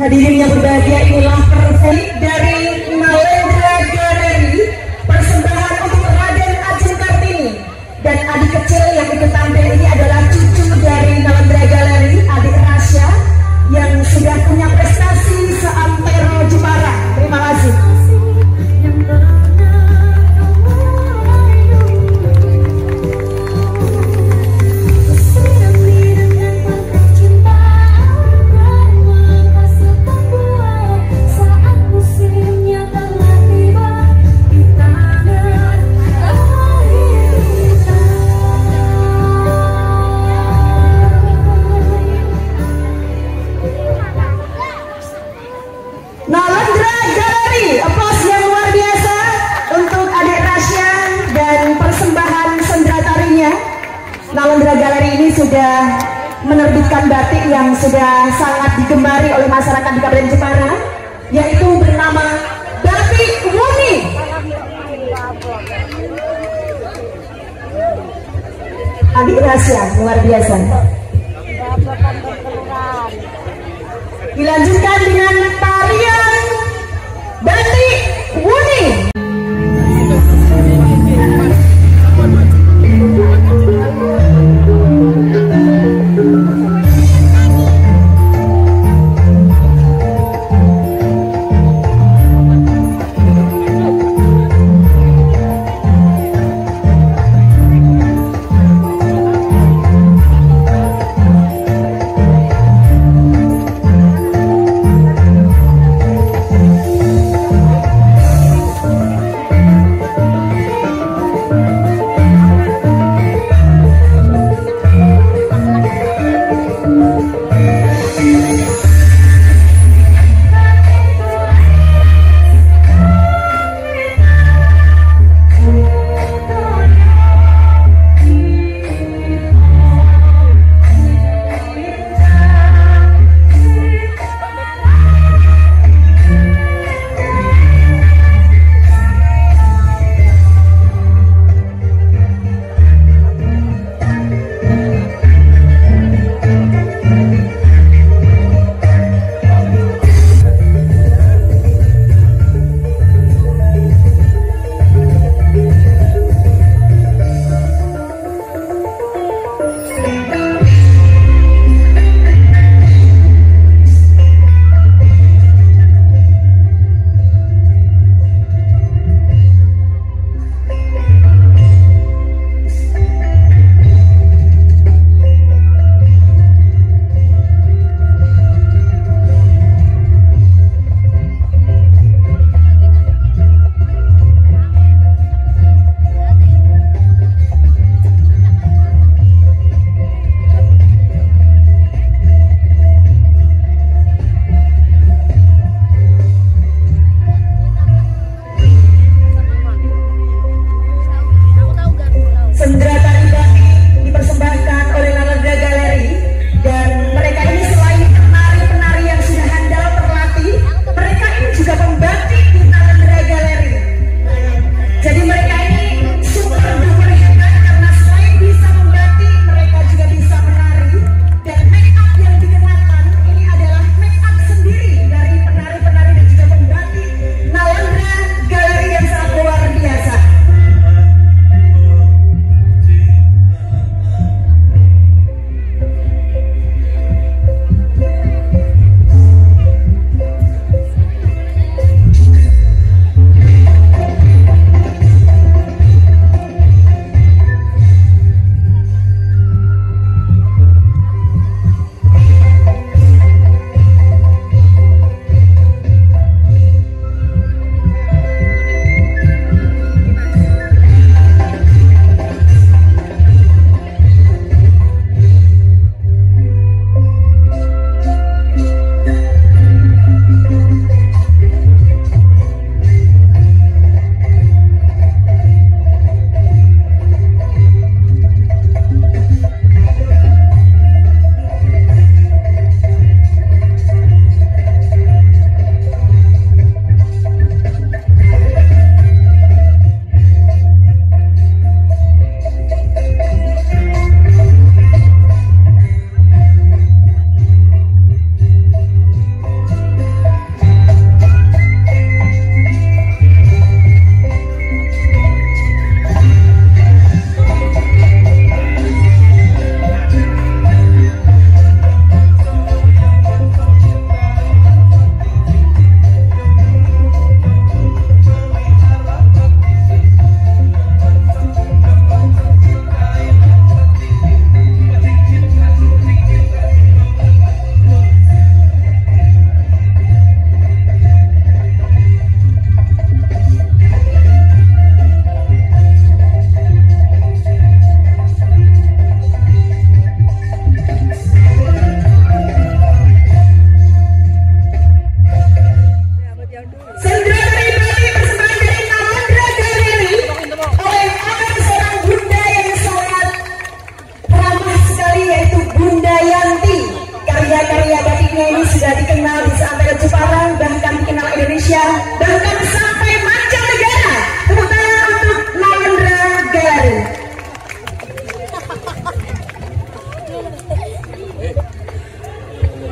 Hadirin yang berbahagia, inilah perform dari Nalendra Gallery, persembahan untuk Raden Ajeng Kartini. Dan adik kecil yang ikut tampil ini adalah cucu dari Nalendra Gallery, adik Rasya, yang sudah punya prestasi seantero Jepara. Terima kasih. Nalendra Gallery, aplaus yang luar biasa untuk adik Rasya dan persembahan sendera tarinya. Nalendra Gallery ini sudah menerbitkan batik yang sudah sangat digemari oleh masyarakat di Kabupaten Jepara, yaitu bernama Batik Wuni. Adik Rasya luar biasa. Dilanjutkan dengan tarian Batik Wuni.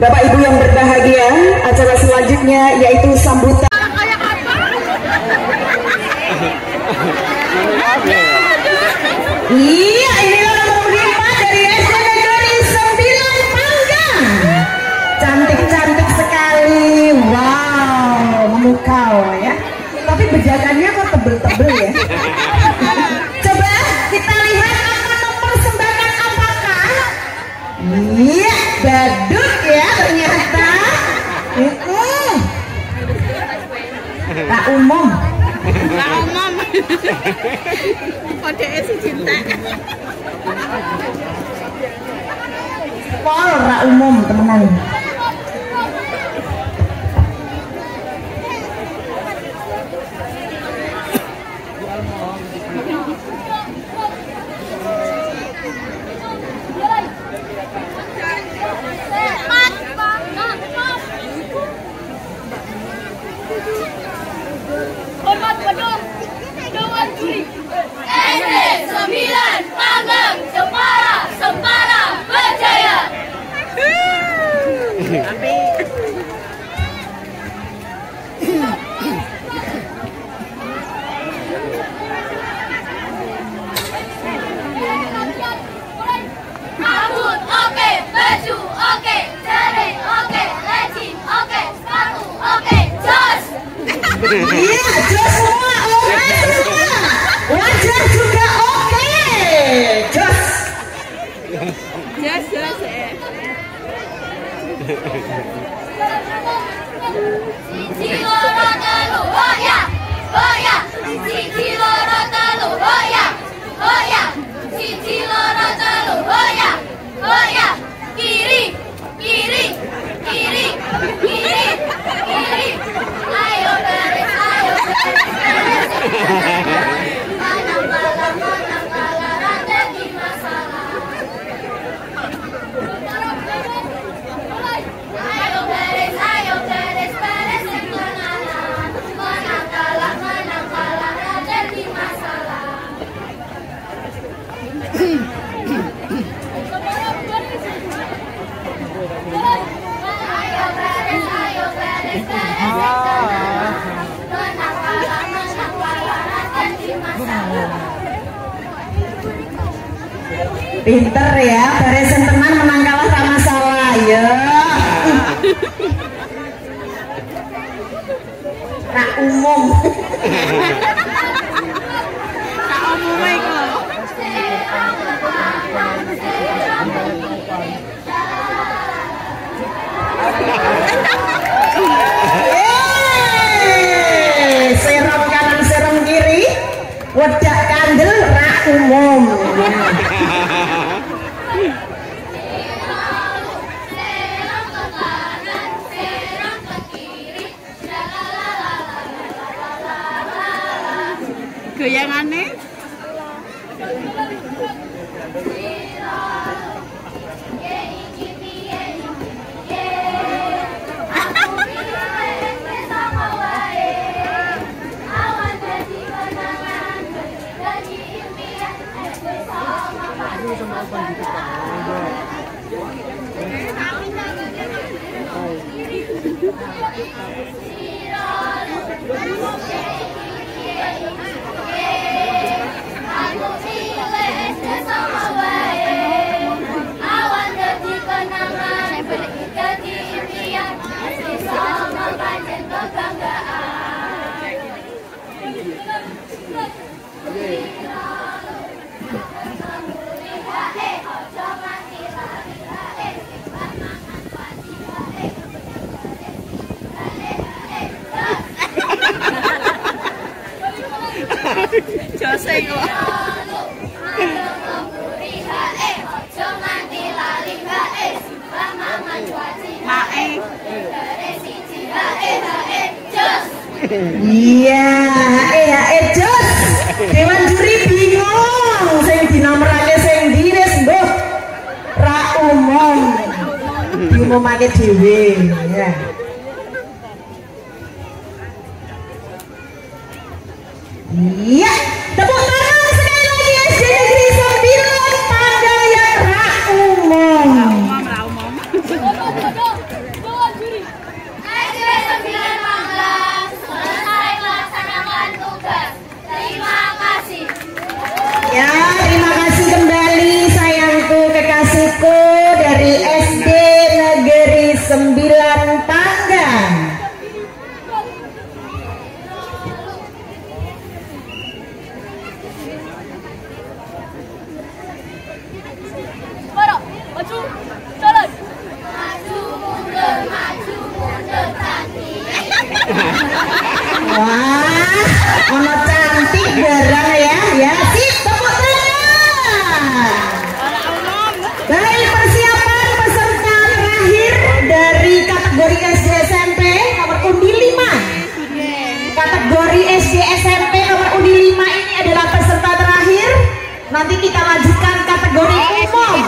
Bapak Ibu yang berbahagia, acara selanjutnya yaitu sambutan. Iya, inilah nomor 5 dari SD Negeri 9 Panggang. Cantik-cantik sekali. Wow, memukau ya. Tapi bejakannya kok tebel-tebel ya. Coba kita lihat akan mempersembahkan apakah. Iya, badut ya ternyata. Tak umum. Tak umum. Kode si cinta. Pol ra umum temenan. Hormat penuh Dewan Juri SD 9 Panggang Jepara Berjaya. Rambut oke, baju oke, jari oke, lecin oke, sepatu oke, jos. Iya, jos semua oke semua. Wajah juga oke. Jos. Jos Siji loro telu hoya, hoya. Siji loro telu hoya, hoya. Siji loro telu hoya, hoya. Kiri, kiri, kiri, kiri, kiri. Ayo beres, ayo beres. Manang bala rantai di masalah. Ayo beres, beres yang mengalah. Menang kalah rantai di masalah. Ayo beres, beres yang mengalah. Menang kalah rantai di masalah. Pinter ya, beresin teman menang kalah tak masalah ya. Tak umum. Tak umum itu. Serong kanan serong kiri, wedak kandel rak umum. Goyangannya Jose kok. Iya, jos. Dewan juri bingung. Sing dinomerake sing dines, Mbok. Ra umum. Diumumake dhewe, ya. Iya, tepuk tangan sekali lagi SD Negeri 9 Panggang yang ra umum. Ra umum. Wah, ono cantik barang ya. Ya, sip, tepuk tangan. Baik, persiapan peserta terakhir dari kategori SD SMP nomor undi 5. Kategori SD SMP nomor undi 5 ini adalah peserta terakhir. Nanti kita lanjutkan kategori umum.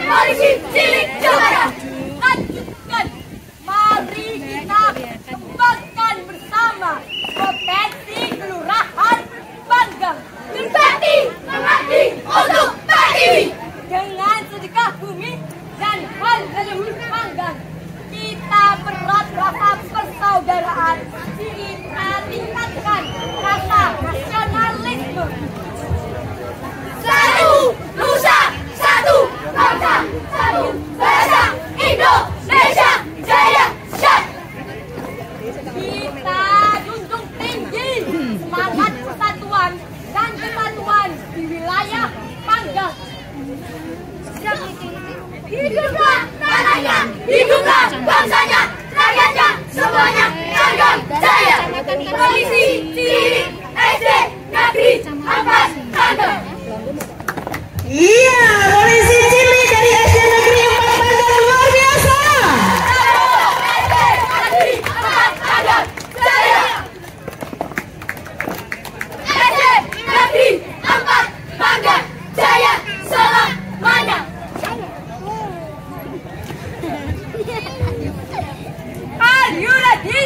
Polisi Cilik Jawa Barat. Lanjutkan, mari kita kembangkan bersama potensi kelurahan Panggang. Berbakti, mengabdi untuk Pertiwi. Dengan sedekah bumi dan hal leluhur Panggang, kita berat rasa persaudaraan. Kita tingkatkan rasa nasionalisme. Satu Nusa, satu bangsa, satu bahasa Indonesia Jaya. Syat. Kita junjung tinggi semangat persatuan dan kesatuan di wilayah Panggang. Hiduplah tanahnya, hiduplah bangsanya, rakyatnya semuanya Panggang Jaya. Polisi Cilik SD Negeri 4 Panggang. Iya, polisi cilik dari SD Negeri 4 Panggang luar biasa. SD Negeri 4 Panggang Jaya. SD Negeri 4 Panggang Jaya selamanya. Are you ready?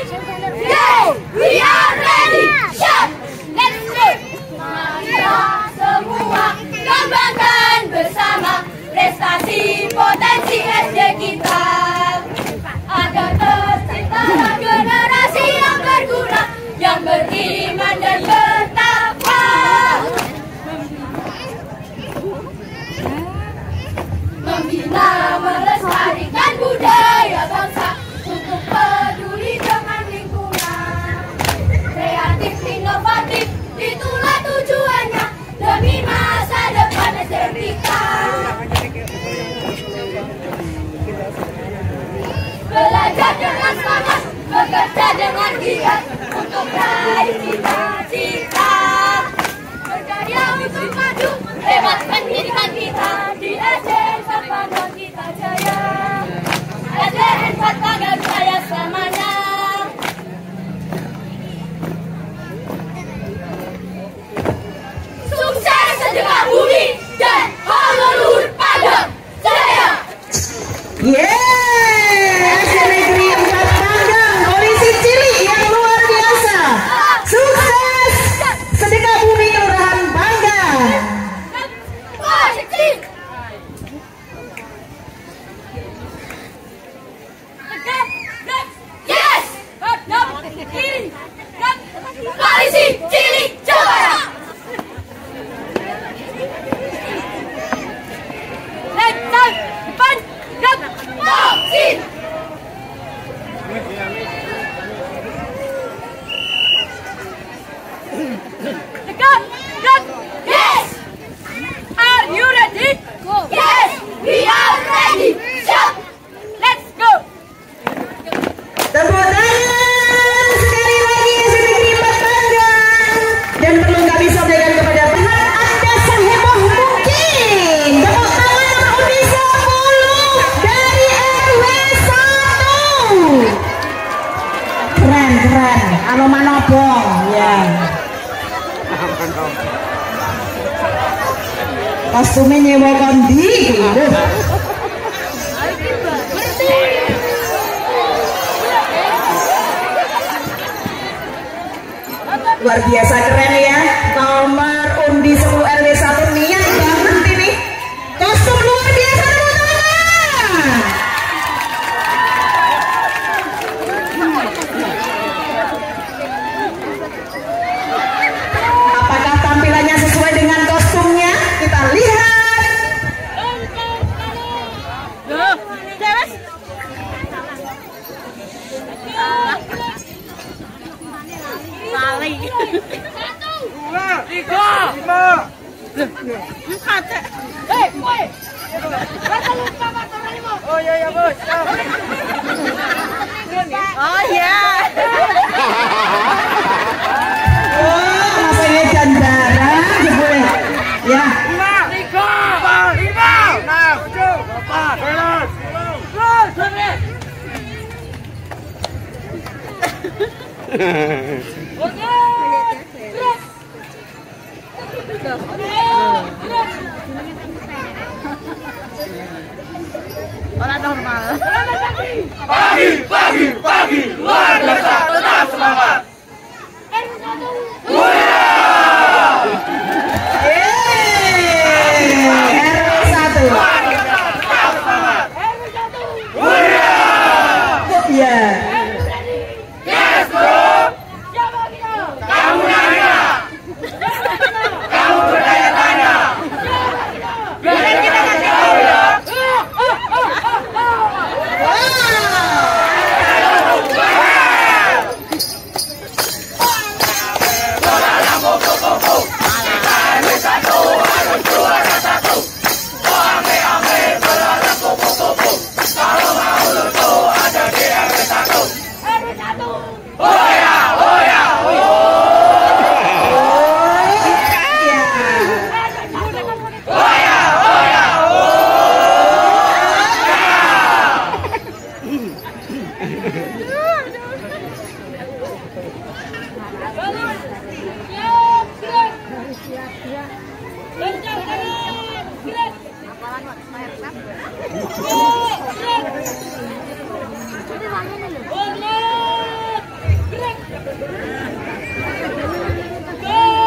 Yes, we are ready. Shout, let's go. Mari semua kembangkan bersama prestasi potensi SD kita, agar tercipta generasi yang berguna, yang beriman dan bertakwa. Membina melestarikan budaya bangsa untuk peduli dengan lingkungan. Kreatif, inovatif, itulah tujuannya demi masa depan SD kita. Belajar dengan semangat, bekerja dengan giat untuk raih cita-cita. Berkarya untuk maju lewat pendidikan kita di SDN 4 Panggang kita jaya. SDN 4 Panggang jaya selamanya. Sukses sedekah bumi dan leluhur Panggang Jaya. SD Negeri 4 Panggang, polisi cilik yang luar biasa. Sukses. kostumnya nyewa kondi. Luar biasa keren ya, nomor undi 10 RW 1 niat banget ini, kostum luar biasa teman-teman. Apakah tampilannya sesuai dengan kostumnya? Kita lihat. Oh iya ya bos. Oh ya. Oh, masanya jandara jebule. Ya. 5, 4, 3, 2, 1. Orang normal. Pagi, luar biasa, tetap semangat.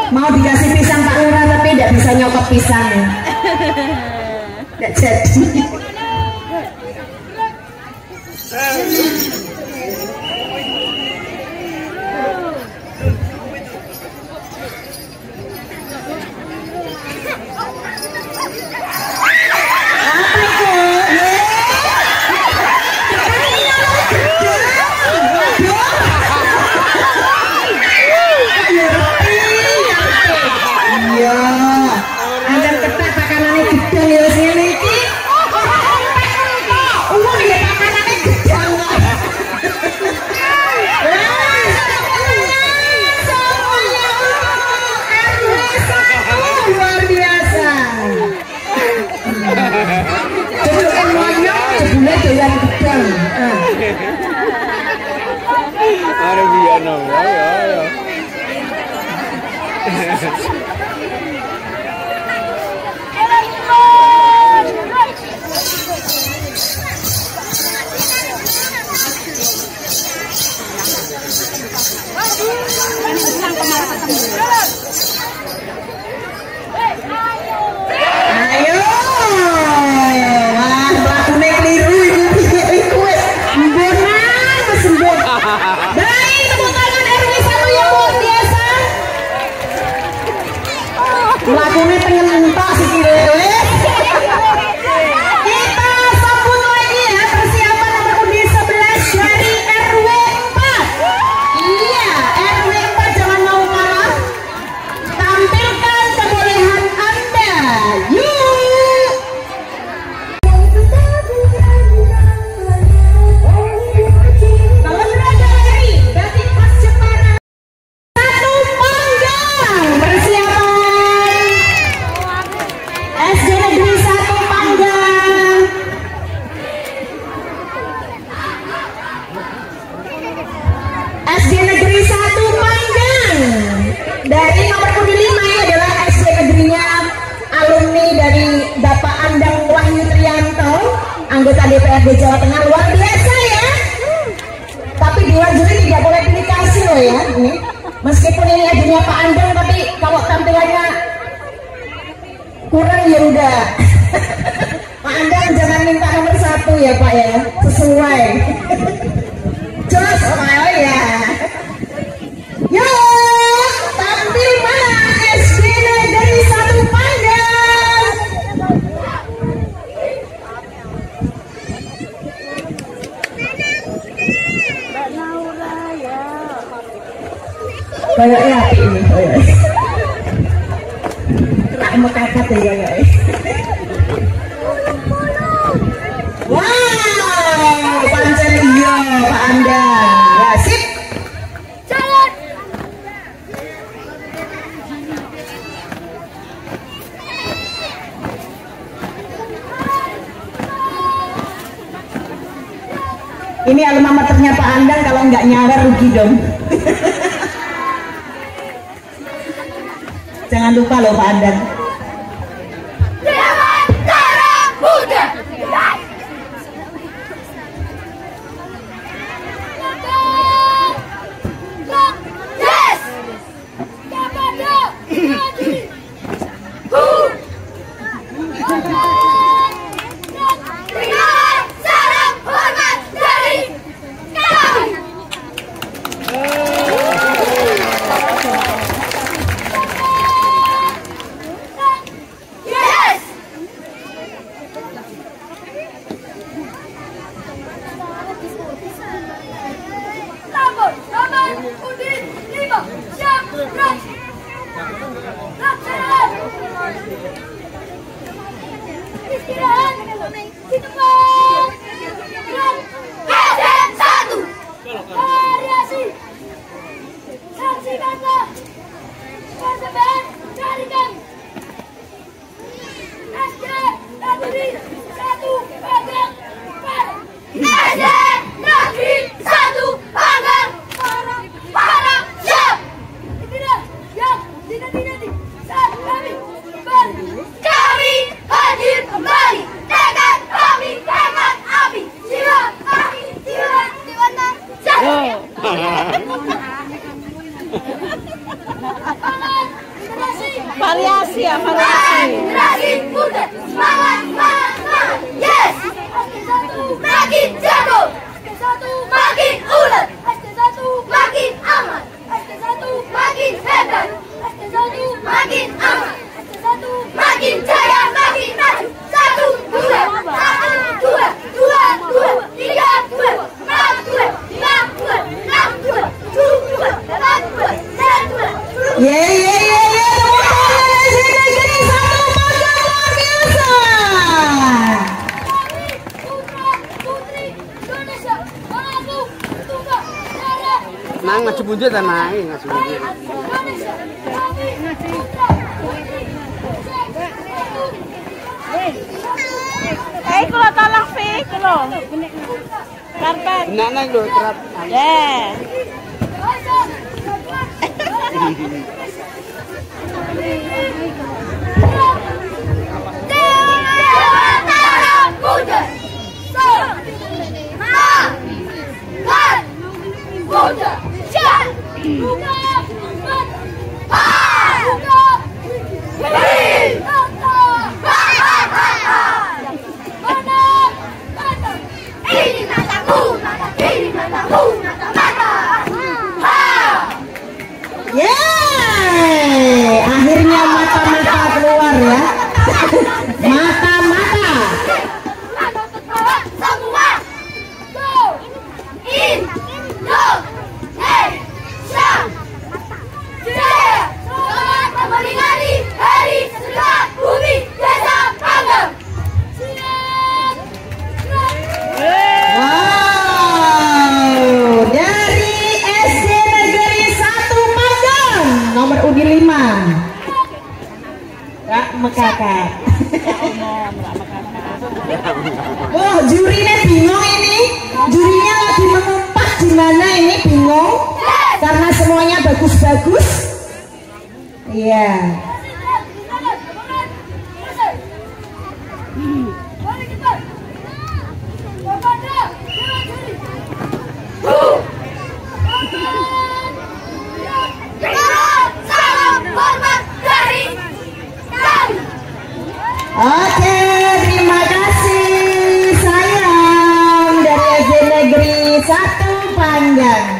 Mau dikasih pisang Pak Lurah tapi tidak bisa nyokot pisang. Tidak jadi. Ada biana, ya. Ayo, wah, lakunya keliru ibu. Bonan, sembut. Baik, tepuk tangan RW 1 yang luar biasa. Lakunya pengen entok si Kirewe. Kita sambut lagi ya persiapan nomor undi 11 dari RW 4. Iya, RW 4 jangan mau kalah. Tampilkan kebolehan Anda. Yuk. Nalendra Galeri, Batik Mas Jepara. Satu panggang persiapan. SD Negeri 1 panggang. SD Negeri 1 panggang. Dari nomor undi 5 ini adalah SD negerinya alumni dari DPRD Jawa Tengah luar biasa ya. Tapi di luar juri tidak boleh pilih kasih loh ya. Ini meskipun ini ajunya Pak Andang, tapi kalau tampilannya kurang ya udah. Pak Andang jangan minta nomor 1 ya Pak ya, sesuai. Jos, oh ya. Yo, tampil mana SD Negeri 1 Panggang. Kayaknya api ini, kena mekakat ya kayaknya. Wow, pancen iya Pak Andang. Ya sip. Jalan. Ini alma maternya Pak Andang, kalau nggak nyawer rugi dong. Jangan lupa loh Pak Andang. Dewan Darah Muda. Yes. Kepada prajurit. Dengan salam hormat dari kami. Yes. Nomor Udin 5 siap gerak. Laksanakan. Istirahat di tempat. Gerak. SD 1 variasi. Saksikanlah persembahan dari kami. SD Negeri 1 Panggang. SD Negeri 1 Panggang. Para siap. Inilah yang dinanti-nanti saat kami kembali. Kami hadir kembali. Tekad kami, tekad api. Jiwa kami, jiwa dewata. Variasi ya, variasi. Generasi muda, semangat, semangat, semangat. Yes. SD1 makin jago. SD1 makin ulet. SD1 makin aman. SD1 makin hebat. SD1 makin aman. SD1 makin jaya, makin maju. 1, 2, 1, 2, 2, 2, 3, 2, 4, 2, 5, 2, 6, 2, 7, 2, 8, 2, 9, 2, 10. Ye ye ye ye, SD Negeri 1 Panggang luar biasa. Putra putri Indonesia mengaku tunggal darah. Nang ngaji bunjit ta nang ngaji bunjit. Indonesia kami putra putri Kulo tolong Fi, kulo. Karpet. Nak nang lho terat. Yeah. Dewan Darah Muda. Semangat muda. Siap. Buka mata. Buka hati. Mata. Ini mataku, mata. Ini mataku, mata. Yeay, akhirnya mata-mata keluar ya. Mata-mata. Semua. Go. Indonesia. Jaya. Selamat memperingati Hari Sejarah Bumi Desa Panggang. Siap. Wow, dari SD Negeri 1 Panggang nomor Udi 5. Gak mekakat. Oh, jurinya bingung ini. Jurinya lagi mengumpat di mana ini, bingung. Karena semuanya bagus-bagus. Iya. Oke, terima kasih sayang dari SD Negeri 1 Panggang.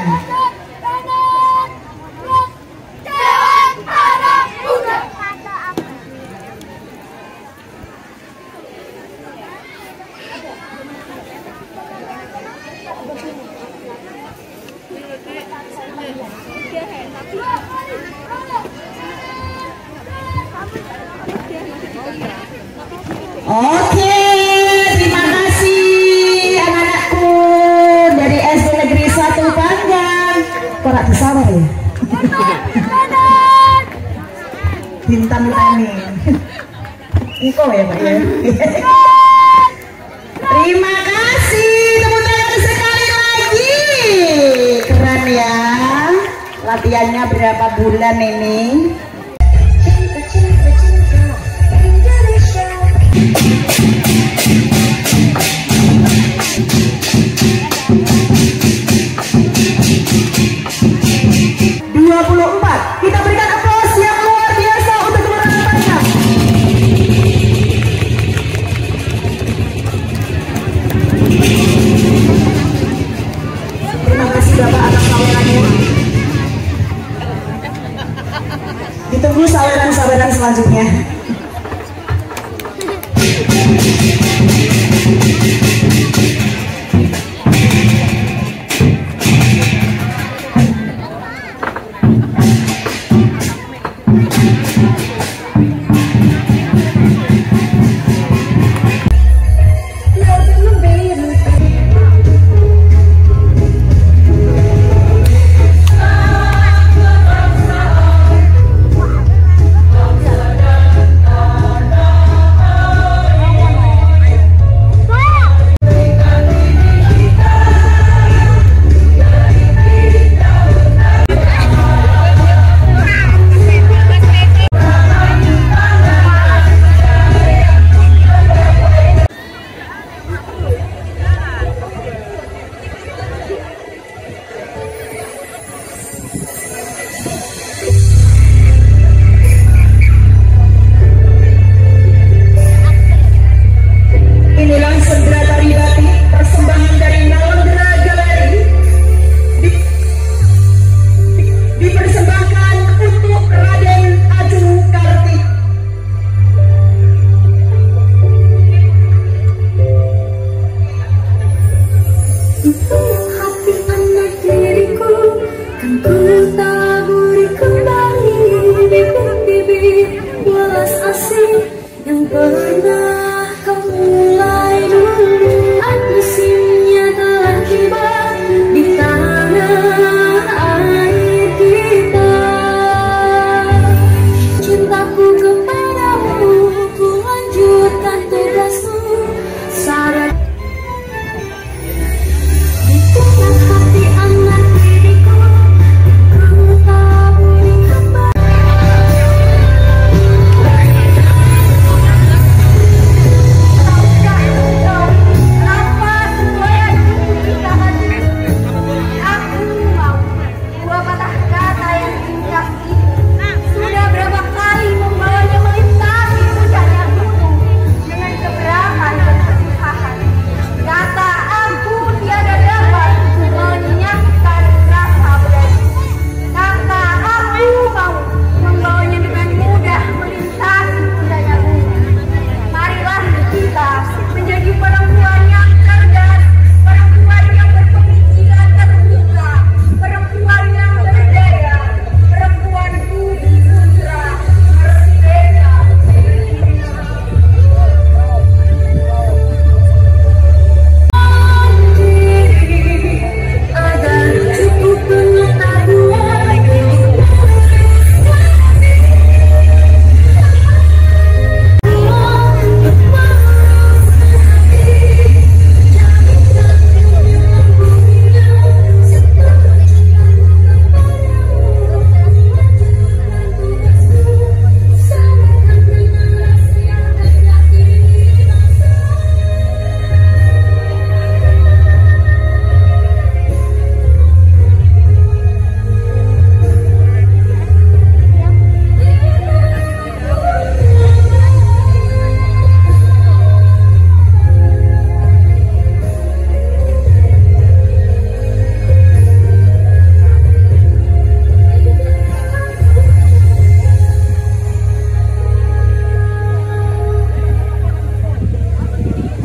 Oke, terima kasih anak-anakku dari SD Negeri 1 Panggang. Korak disawar ya? Bintang Tani. Iko ya Pak ya? Terima kasih, tepuk tangan sekali lagi. Keren ya. Latihannya berapa bulan ini? Kita berikan aplaus yang luar biasa untuk kemenangan. Terima kasih Bapak atas sawerannya. Ditunggu saweran-saweran selanjutnya.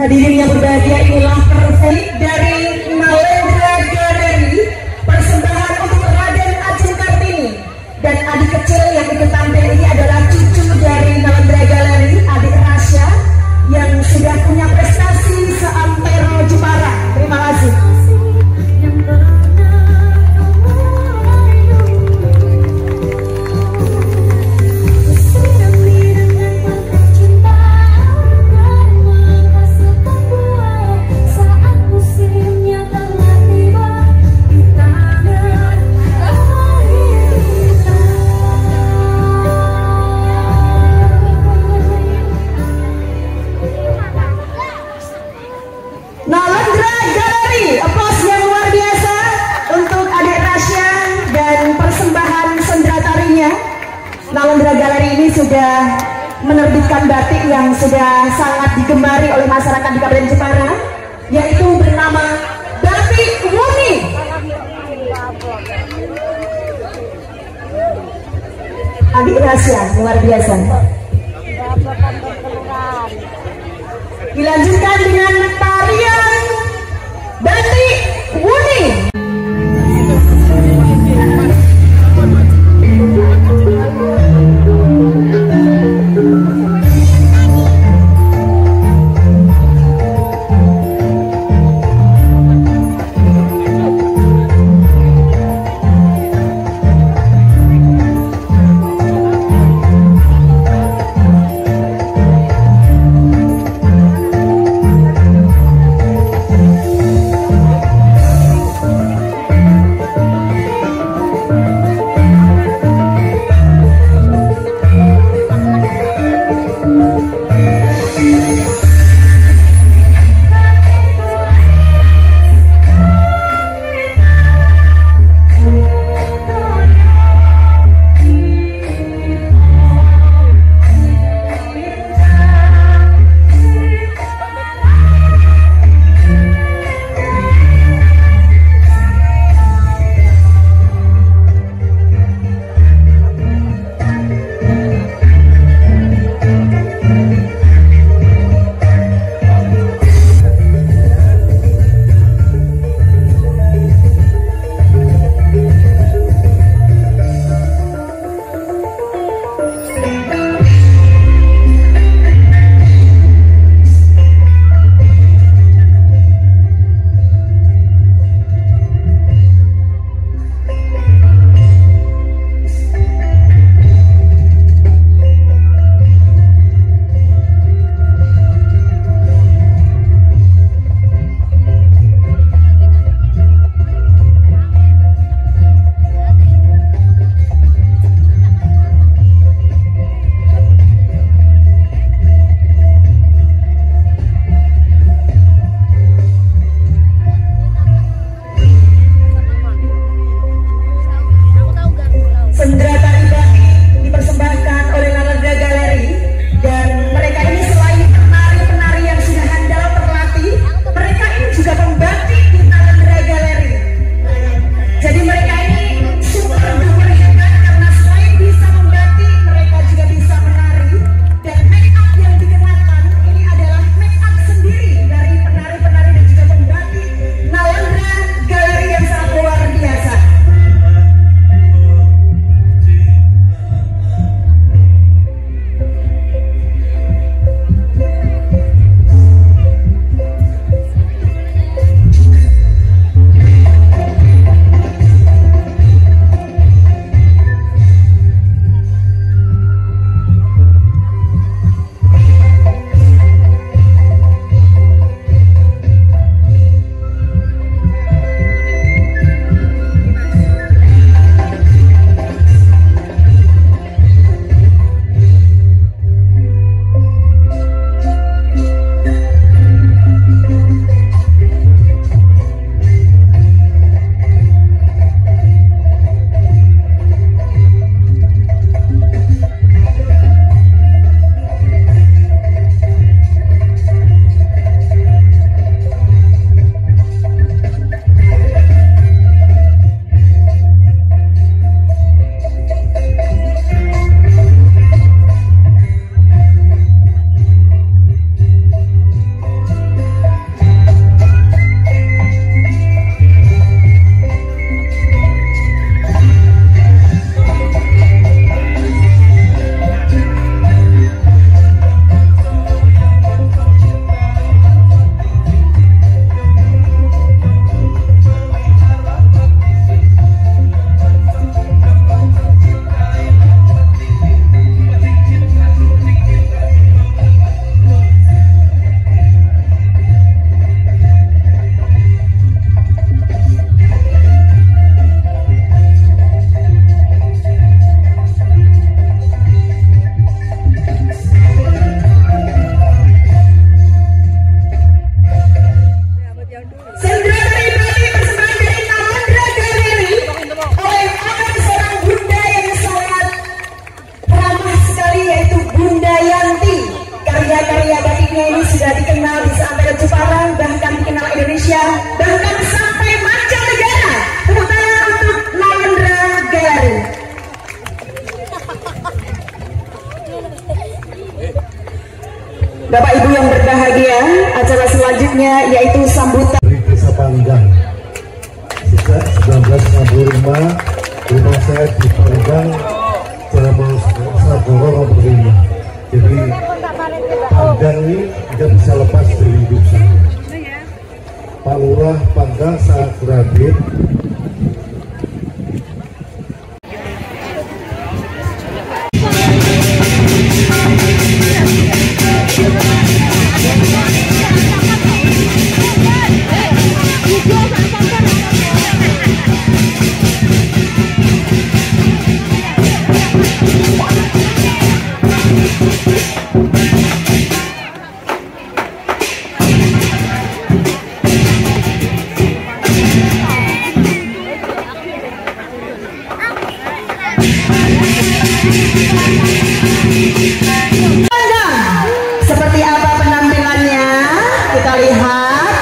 Hadirin yang berbahagia, inilah perfect dari Nalendra Galeri, persembahan untuk Raden Ajeng Kartini. Dan adik kecil yang ikut tampil ini adalah cucu dari Nalendra Galeri, adik Rasya, yang sudah punya prestasi seantero Jepara. Terima kasih. Nalendra Galeri, aplaus yang luar biasa untuk adik Rasya dan persembahan sendera tarinya. Nalendra Galeri ini sudah menerbitkan batik yang sudah sangat digemari oleh masyarakat di Kabupaten Jepara, yaitu bernama Batik Wuni. Adik Rasya luar biasa. Dilanjutkan dengan tarian Batik Wuni. negatifnya ini sudah dikenal di seantero Jepara, bahkan dikenal Indonesia, bahkan sampai mancanegara. Tepuk tangan untuk Nalendra Gallery. Bapak Ibu yang berbahagia, acara selanjutnya yaitu sambutan Desa Panggang. Sejak 1965 rumah saya di Panggang selama Saboro nomor 5. Jadi Panggang ini tidak bisa lepas dari hidup saya. Pak Lurah Panggang sangat kreatif. Seperti apa penampilannya? Kita lihat.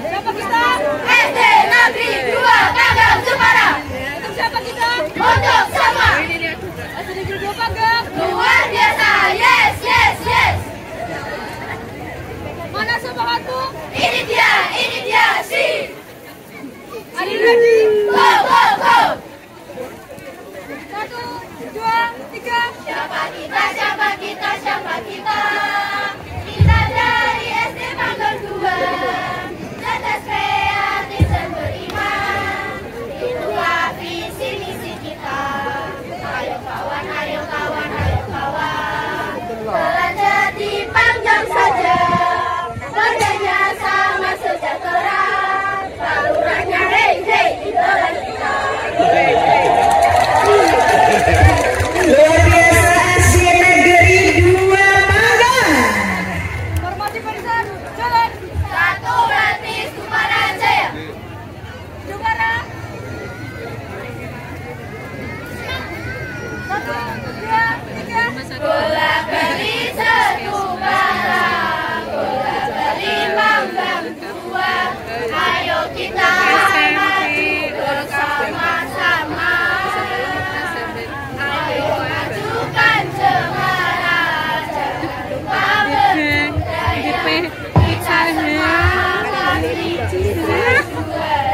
Siapa kita? SD Negeri 2 Panggang Jepara. Untuk siapa kita? Untuk sama. SD Negeri 2 Panggang. Luar biasa. Yes, yes, yes. Mana semangatku? Ini dia, si. Are you ready? Go, go, go. 1, 2, 3. Siapa kita, siapa kita, siapa kita? Kita dari SD Panggang 2. Cerdas, kreatif, dan beriman. Itulah visi misi kita. Ayo kawan, ayo kawan, ayo kawan. Belajar di Panggang saja. Kerjanya sama sejahtera. Salurannya hey hey idola kita. Luar biasa SD Negeri 2 Panggang. Formasi barisan, jalan. Satu berarti Jepara Jaya. Jepara. 1, 2, 3. Bola beli Jepara. Bola beli Panggang 2. Ayo kita maju bersama-sama. Ayo majukan Jepara. Jangan lupa berdaya. Kita semangat juara.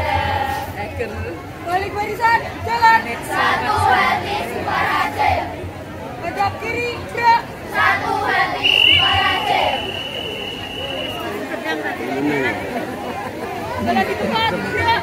Balik barisan, jalan. Satu hati Jepara Jaya. Hadap kiri, gerak. Satu hati Jepara Jaya. Jalan di tempat, gerak.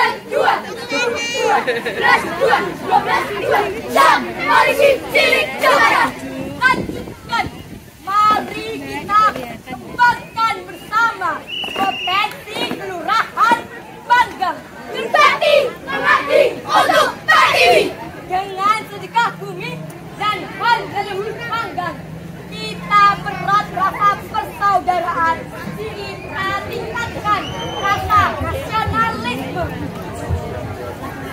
Polisi Cilik Jawa. Lanjutkan, mari kita kembangkan bersama potensi kelurahan Panggang. Berbakti, mengabdi untuk Pertiwi. Dengan sedekah bumi dan hal leluhur Panggang, kita berat rasa persaudaraan. Kita tingkatkan rasa nasionalisme.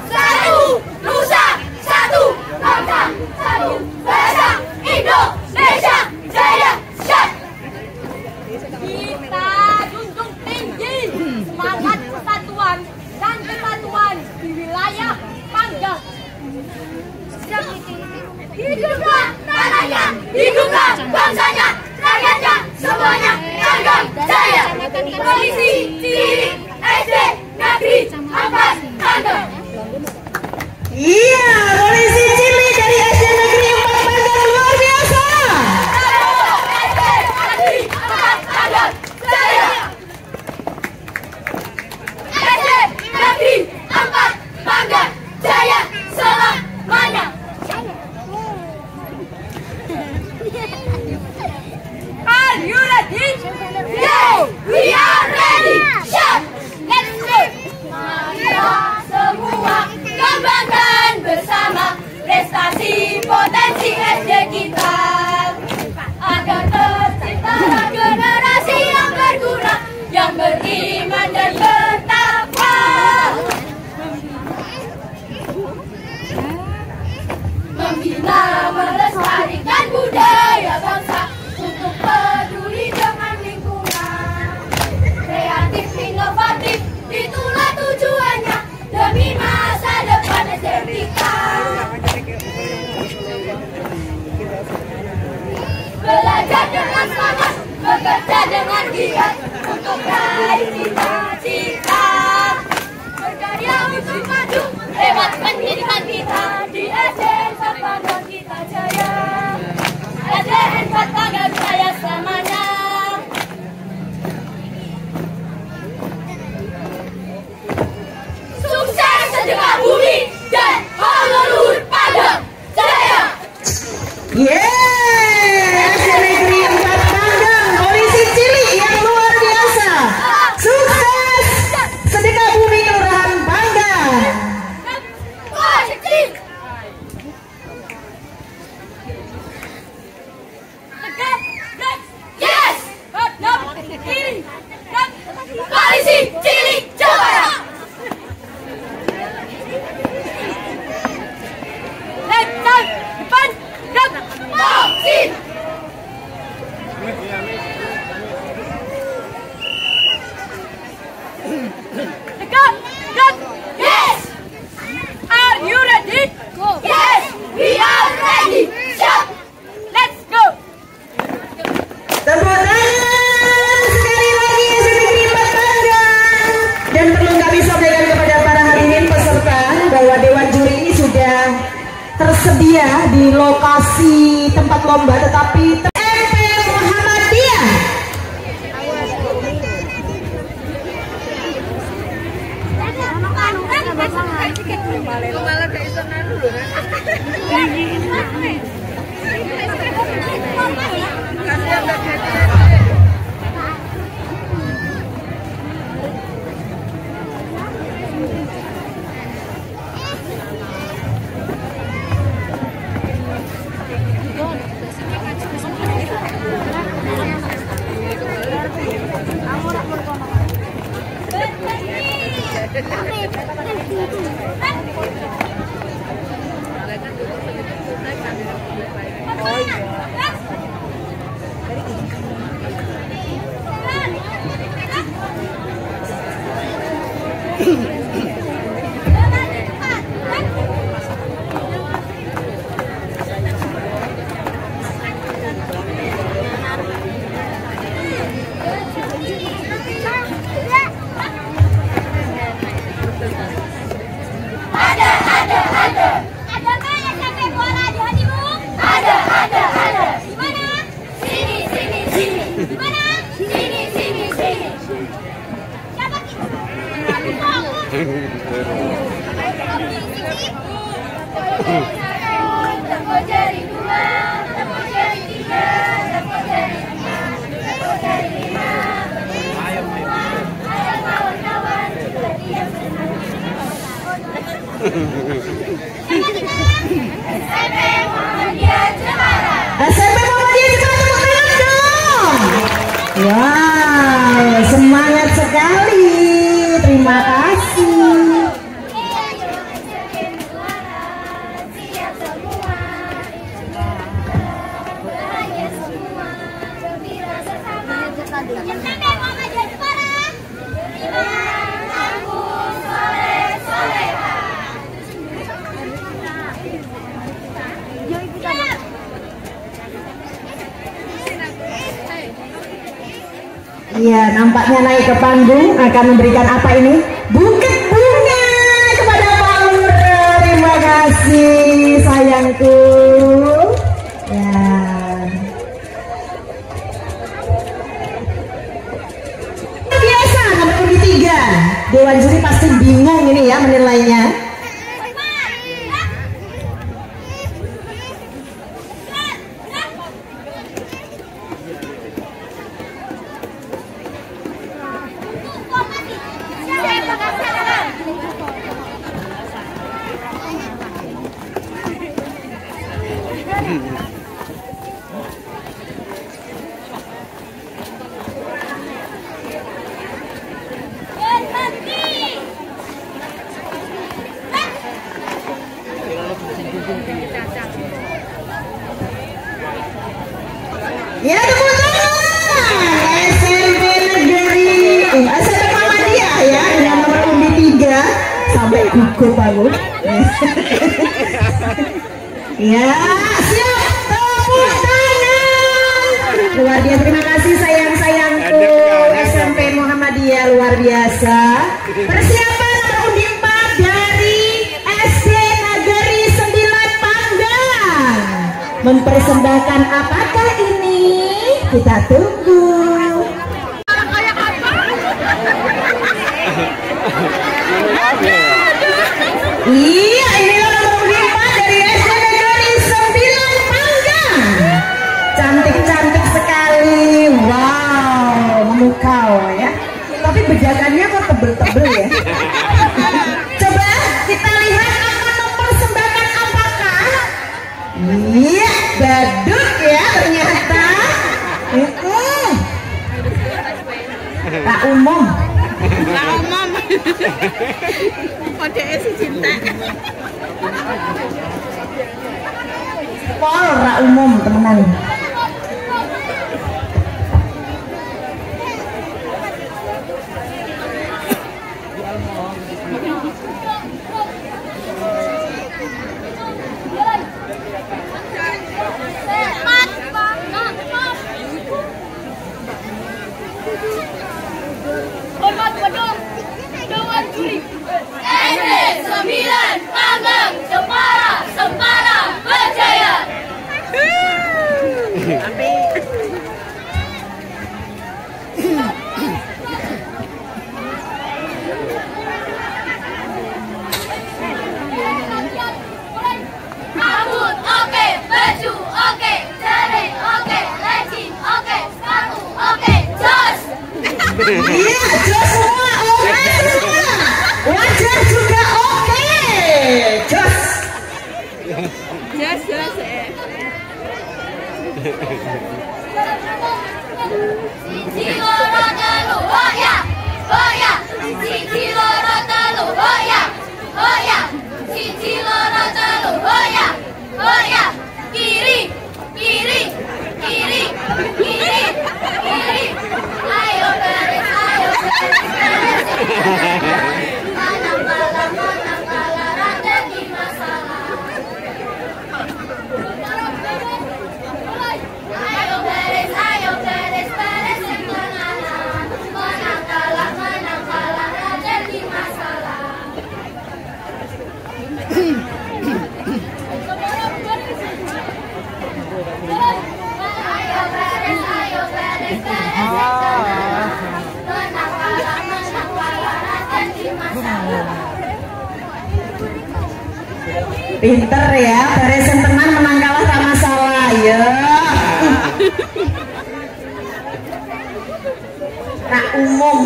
Satu Nusa, satu bangsa, satu bangsa. Dekat, dekat. Yes. Are you ready? Go. Yes, we are ready. Siap. Let's go. Tepuk tangan sekali lagi yang sudah terima tangga. Dan perlu kami sampaikan kepada para hadirin peserta bahwa Dewan Juri ini sudah tersedia di lokasi tempat lomba, tetapi SMP Muhammadiyah. SMP Muhammadiyah, kita tepuk tangan dong. Wow, semangat sekali. Terima kasih. Iya, nampaknya naik ke panggung akan memberikan apa ini? Buket bunga kepada Pak Lurah. Terima kasih sayangku. Ya. Biasa nomor undi 3. Dewan juri pasti bingung ini ya menilainya. Ya, tepuk tangan. SMP Negeri SMP Muhammadiyah ya dengan nomor undi 3 sampai gugup aku. Ya, siap. Tepuk tangan. Luar biasa, terima kasih sayang-sayangku. SMP Muhammadiyah luar biasa. Persiapan nomor undi 4 dari SD Negeri 9 Panggang. Mempersembahkan apakah ini? Kita tunggu. Iya, inilah nomor 5 dari SD Negeri 9 Panggang. Cantik-cantik sekali. Wow, memukau ya. Tapi bejakannya kok tebel-tebel ya. Coba kita lihat akan mempersembahkan apakah. Iya, badut ya ternyata. Tak umum. Tak umum. Kode si cinta. Pol ra umum temenan. Iya, jos semua, oke semua. Wajar juga oke. Jos. Siji loro telu hoya, hoya. Siji loro telu hoya, hoya. Siji loro telu hoya, hoya. Kiri, kiri, kiri, kiri, kiri. Ayo beres, ayo beres, beres. Manang kalah, raden di masalah. Ayo beres, beres yang tenangan. Menang kalah, raden di masalah. Ayo beres, beres yang tenangan. Menang kalah, raden di masalah. Pinter ya, beresin teman menang kalah tak masalah ya. Nah umum.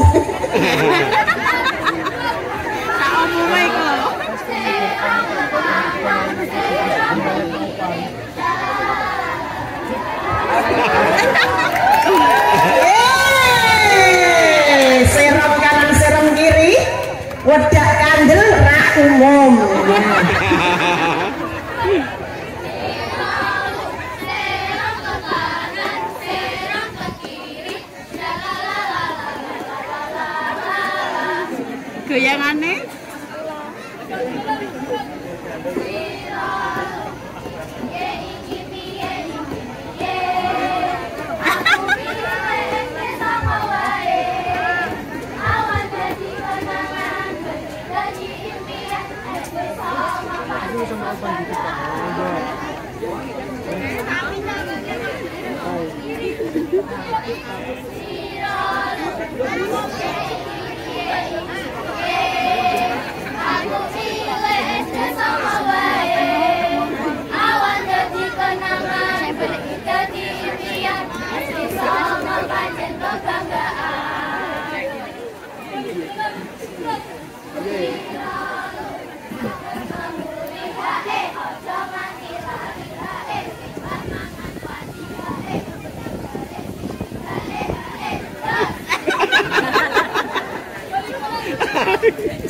Serong kanan serong kiri, wedak kandel rak umum. Goyangannya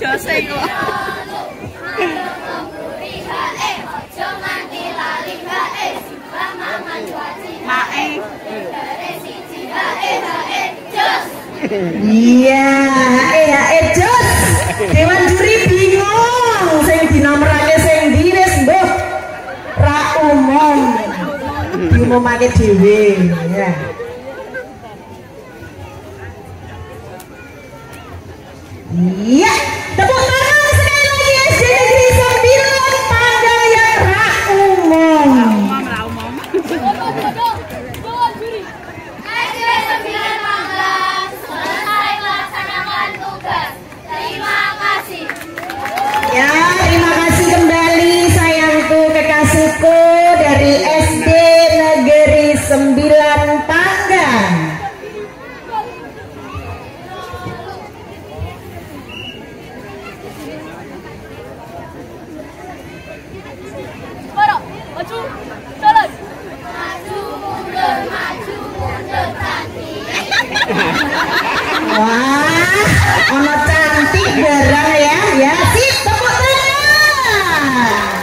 Jose kok. Iya, jos. Dewan juri bingung, sing dinomorake sing dines mbok ra umum. Diumumake dhewe, ya. Iya, tepuk tangan sekali lagi SD Negeri 9 Panggaya ra umum. SD 9 Panggang selesai melaksanakan tugas. Terima kasih. Ya, terima kasih kembali sayangku kekasihku dari SD Negeri 9 Panggang. Maju, jalan. Maju mundur cantik. Wah, ono cantik barang ya, ya sip tepuk tangan.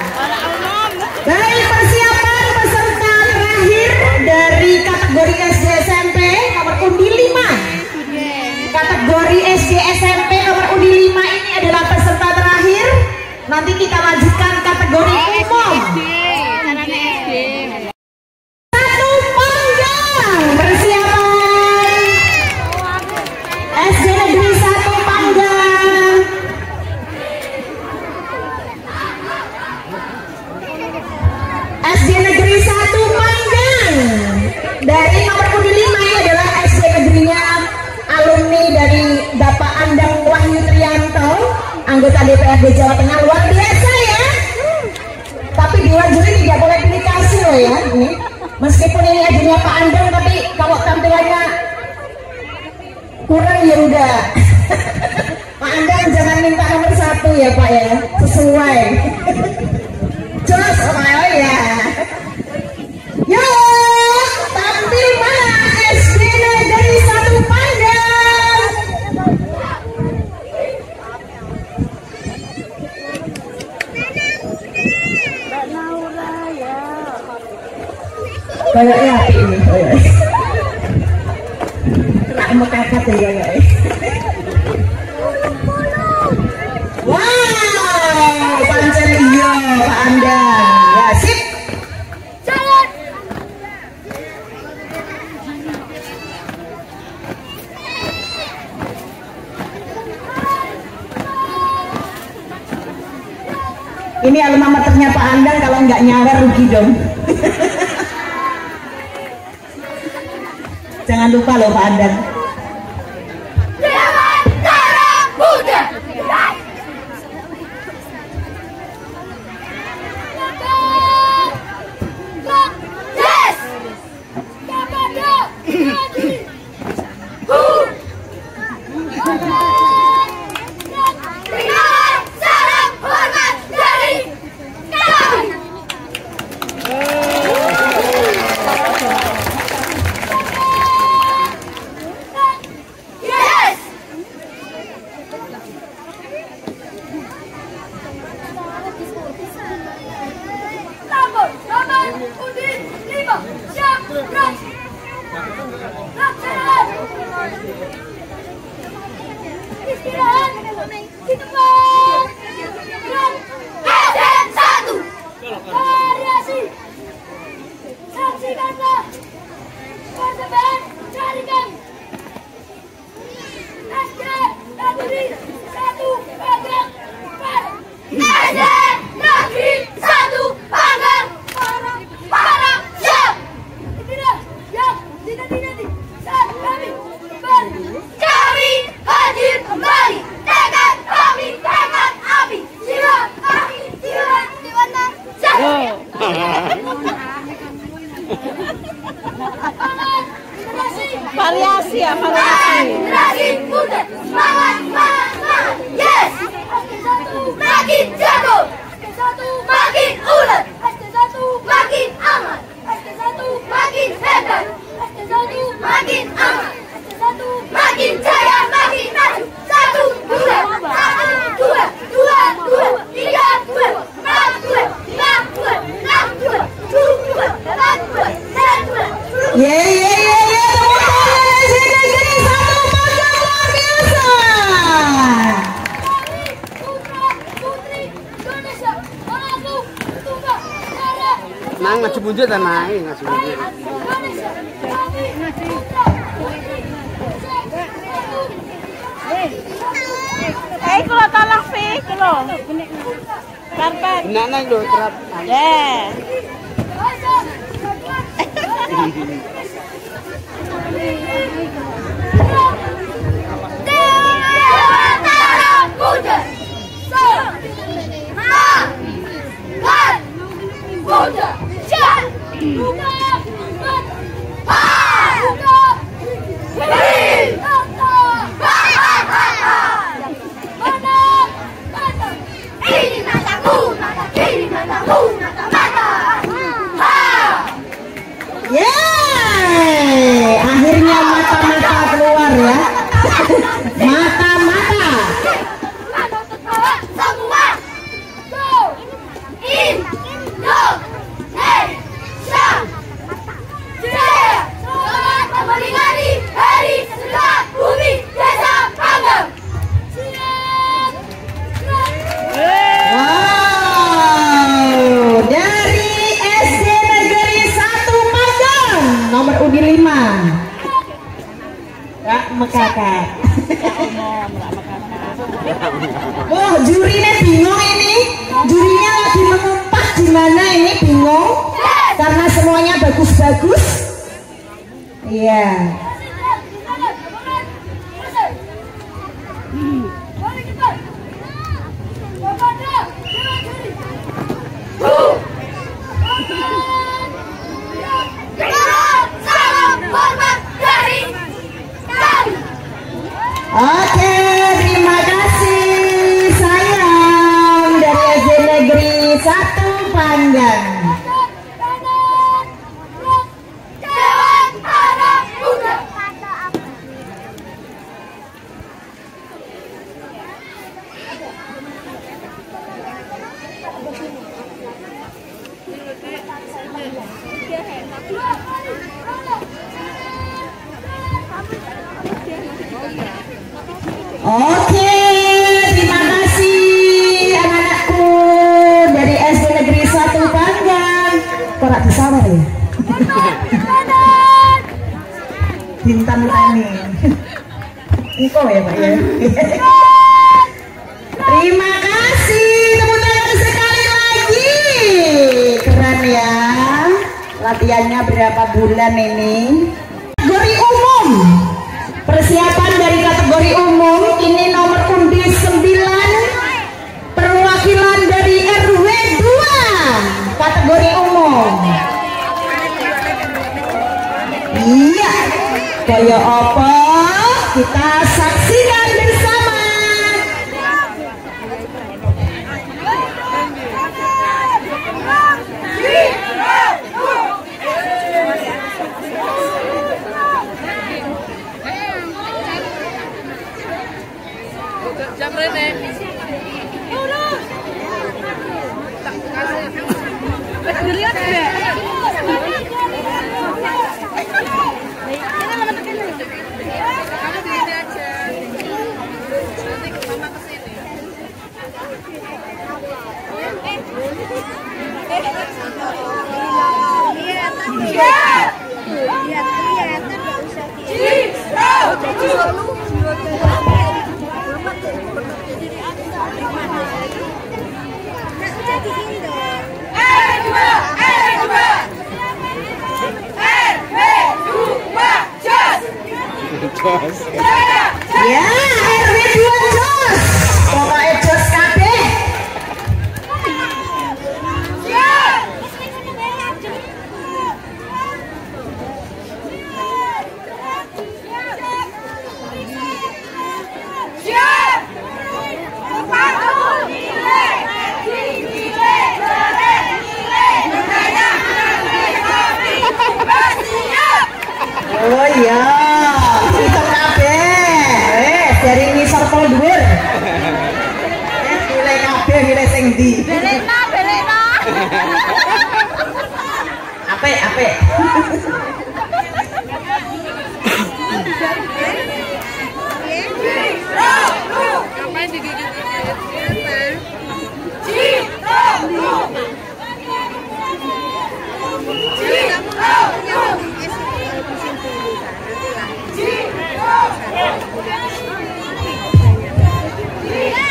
Baik, persiapan peserta terakhir dari kategori SD SMP nomor undi 5. Kategori SD SMP nomor undi 5 ini adalah peserta terakhir. Nanti kita lanjutkan kategori umum. Satu Panggang, persiapan SD Negeri 1 Panggang. SD Negeri 1 Panggang dari nomor undi 5 ini adalah SD negerinya alumni dari Bapak Andang Wahyu Trianto, anggota DPRD Jawa Tengah. Luar biasa ya. Tapi Dewan Juri tidak boleh pilih kasih loh ya. Meskipun ini ajunya Pak Andang, tapi kalau tampilannya kurang ya udah. Pak Andang jangan minta nomor 1 ya Pak ya, sesuai. Jelas Pak ya. Yuk tampil mana SD Negeri 1 Pandang. Kayaknya api ini, tak mau kakak ya kayaknya. Wow, pancen iya Pak Andang. Ya sip. Jalan. Ini alma maternya Pak Andang, kalau nggak nyawer rugi dong. Jangan lupa loh Pak Andang. Dewan Darah Muda. Yes. Kepada Haji dengan salam hormat dari kami. Yes. Tambah, undi 5, siap, gerak. Laksanakan. Istirahat di tempat. Gerak. Aden 1. Variasi. Saksikanlah persembahan dari kami. SD Negeri 1 Pandang. SD Negeri 1 Pandang. Para siap. Tidak, siap. Tidak. Saat kami kembali. Kami hadir kembali. Tekad kami, tekad api. Jiwa kami, jiwa Dewata. Variasi ya, variasi. Generasi muda, semangat. Yes. SD1 makin jago. SD1 makin ulet. SD1 makin aman. SD1 makin hebat. SD1 makin aman. SD1 makin jaya, makin maju. 1, 2, 2, 3, 4, 5, 2, 6, 2, 8, 2, 9, 2, 10, 2, 11, 12, 13, 14. SD Negeri 1 Pandang luar biasa. Putra Putri Indonesia mengagum tumbang darah Nang ngaji bunjit dan naik ngaji bunjit. Indonesia. Kami putra putri Kulo tolong sih, kulo. Karpet. Benak naik lho terap. Ya. Dewa Muda. Muda. Ini mataku, mata kiri, mataku, mata. Yeay, akhirnya mata-mata keluar ya. Mata-mata. Semua. Go. Indonesia. Jaya. Selamat memperingati Hari Sejarah Bumi Desa Pandang. Siap. Wow, dari SD Negeri 1 Pandang nomor undi 5. Kak Mekakak. Wah, jurinya bingung ini. Jurinya lagi mengumpat gimana ini, bingung. Karena semuanya bagus-bagus. Iya. Salam hormat dari kami. Oke, terima kasih anak-anakku dari SD Negeri 1 Panggang. Kok gak disawar ya? Bintang Tani. Ini kok ya Pak ya? Terima kasih, tepuk tangan sekali lagi. Keren ya. Latihannya berapa bulan ini? Kategori umum. Persiapan dari kategori umum ini nomor undi 9, perwakilan dari RW 2 kategori umum. Iya, kayak apa? Kita saksikan bersama. Jam rene. Lihat deh. Kamu di sini aja. Nanti mama kesini. Ya, RW 2 jos. Pokoknya jos kabeh. Oh iya, kita kabeh. Dari ngisor pol dhuwur. Milih kabeh milih sing ndi? Belena. Apik. Ngapain digigit-gigit?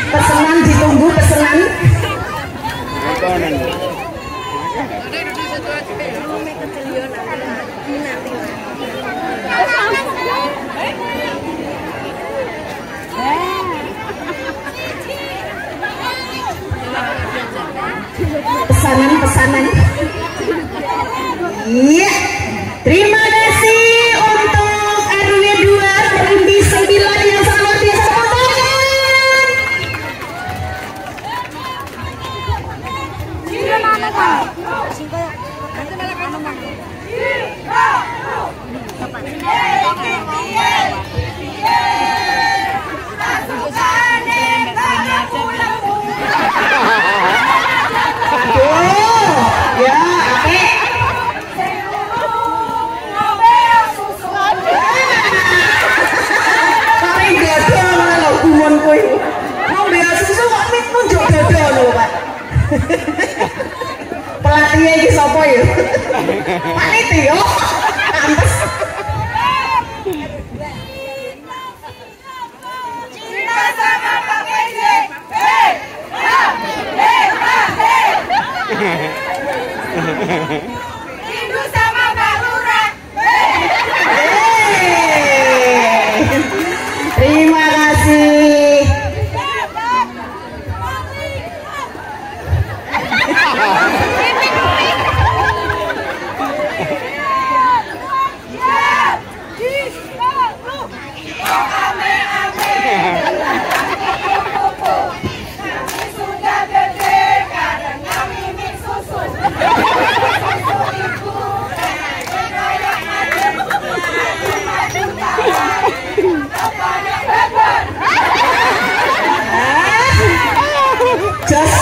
Pesanan ditunggu pesanan. Pesanan. Iya. Terima kasih untuk RW 2 Perimbi 9 yang sangat biasa. Ya, apik. Paling dada malah gumun kowe. Ngombe susu kok nunjuk dada lho, Pak. Pelatihnya iki sapa ya? Pak Niti yo. Pantes. Rindu sama Pak Lurah. Terima kasih. Sudah gede karena mimi susu. Just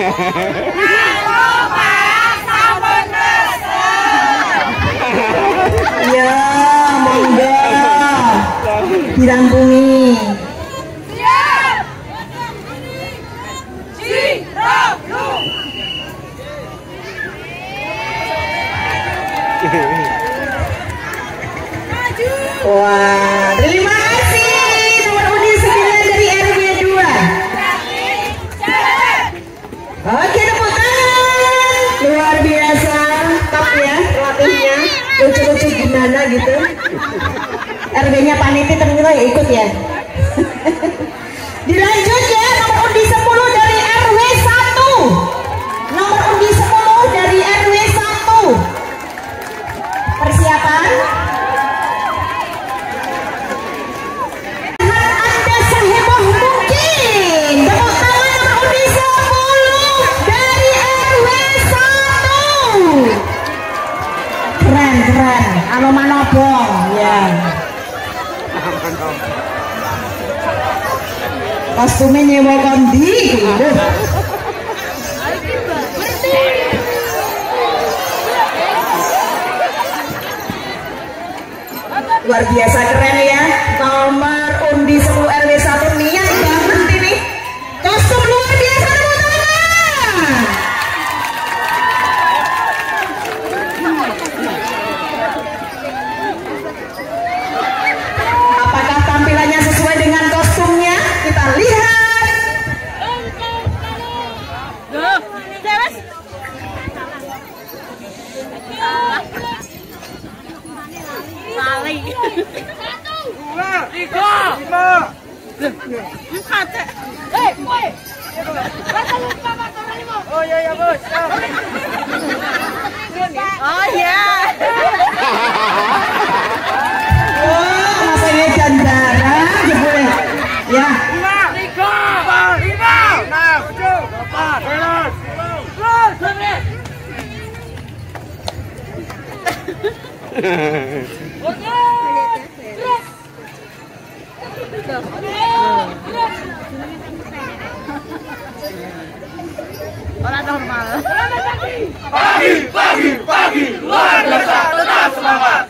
Ya, monggo dirampuni. Wah, terima kasih nomor undi 9 dari RW 2. Oke, tepuk tangan. Luar biasa, top ya pelatihnya. Lucu-lucu gimana gitu. RW-nya panitia ternyata ya ikut ya. Dilanjut ya, nomor undi 10 dari RW 1. Nomor undi 10 dari RW 1. Persiapan. Anda seheboh mungkin. Tepuk tangan nomor undi 10 dari RW 1. Keren, keren. Alo manobong ya. Kostumnya nyewa kondi gitu. Luar biasa keren ya. Nomor undi 10 RW 1 niat banget ini. Kostum luar biasa, tepuk tangan. Apakah tampilannya sesuai dengan kostumnya? Kita lihat. Oh iya ya bos. Oh iya. Wah, masanya jandara jebule. Ya. 5, 4, 3, 2, 1. Orang normal. Pagi, luar biasa, tetap semangat.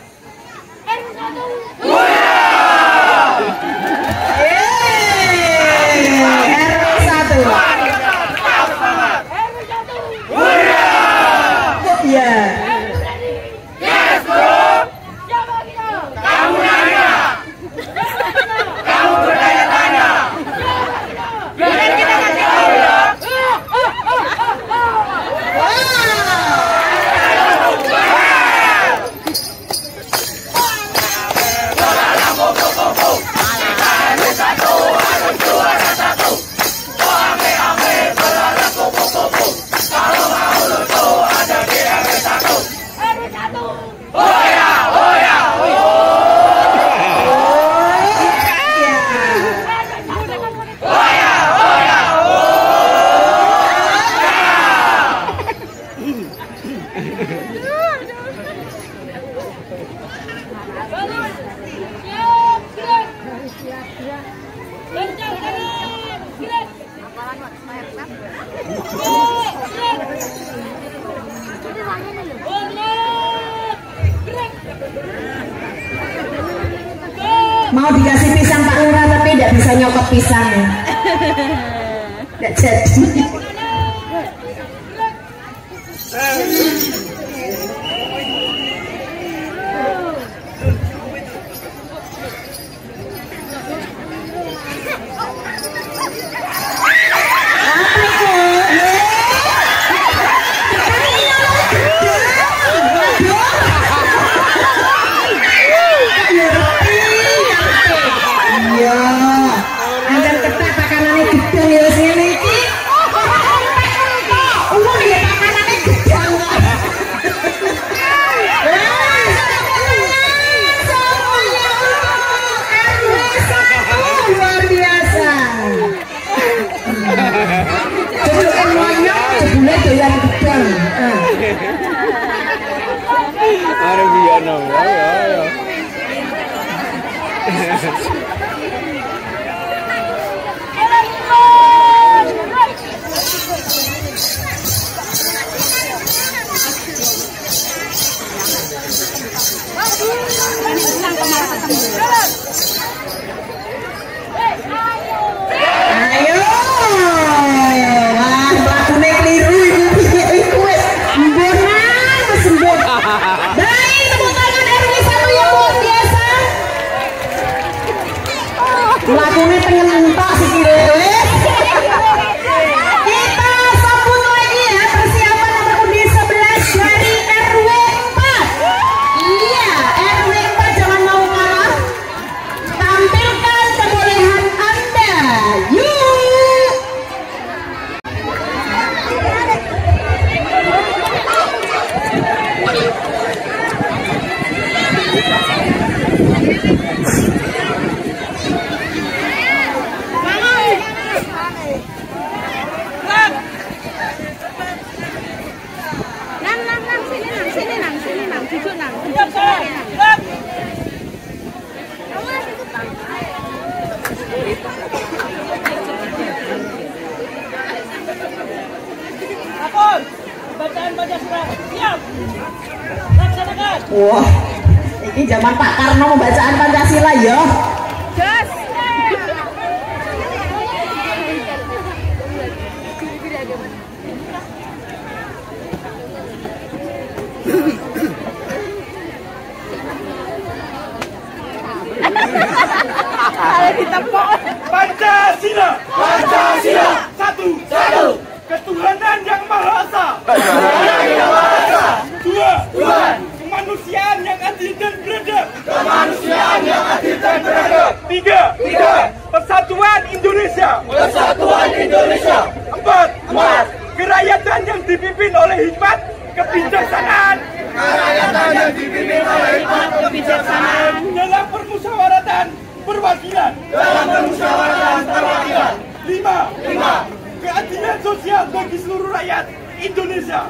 Mau dikasih pisang Pak Lurah tapi tidak bisa nyokot pisang. Tidak jadi. lakune pengen entok sikile. Kita sambut lagi ya persiapan nomor undi 11 dari RW 4. Iya, RW 4 jangan mau kalah. Tampilkan kebolehan Anda. Yuk. Wah, ini zaman Pak Karno bacaan Pancasila ya. Gas. Pancasila, Pancasila, satu, ketuhanan yang Maha Esa, dua, kemanusiaan yang adil dan beradab, tiga, persatuan Indonesia, empat, kerakyatan yang dipimpin oleh hikmat kebijaksanaan, dalam permusyawaratan perwakilan, lima, keadilan sosial bagi seluruh rakyat Indonesia,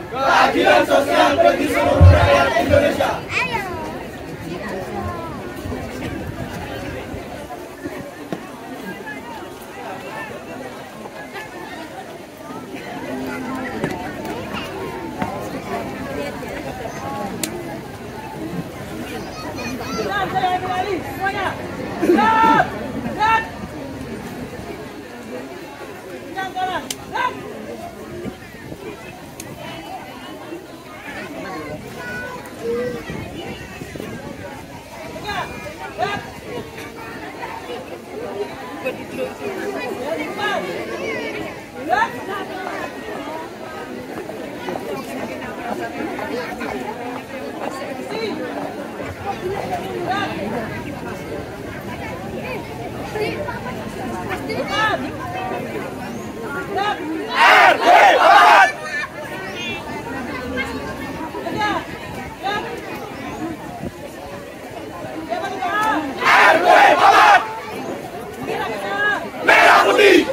merah putih,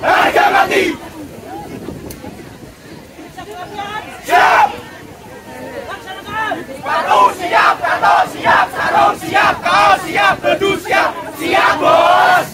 harga mati, siap, kartu siap, sarung siap, kaos siap, bedus siap bos.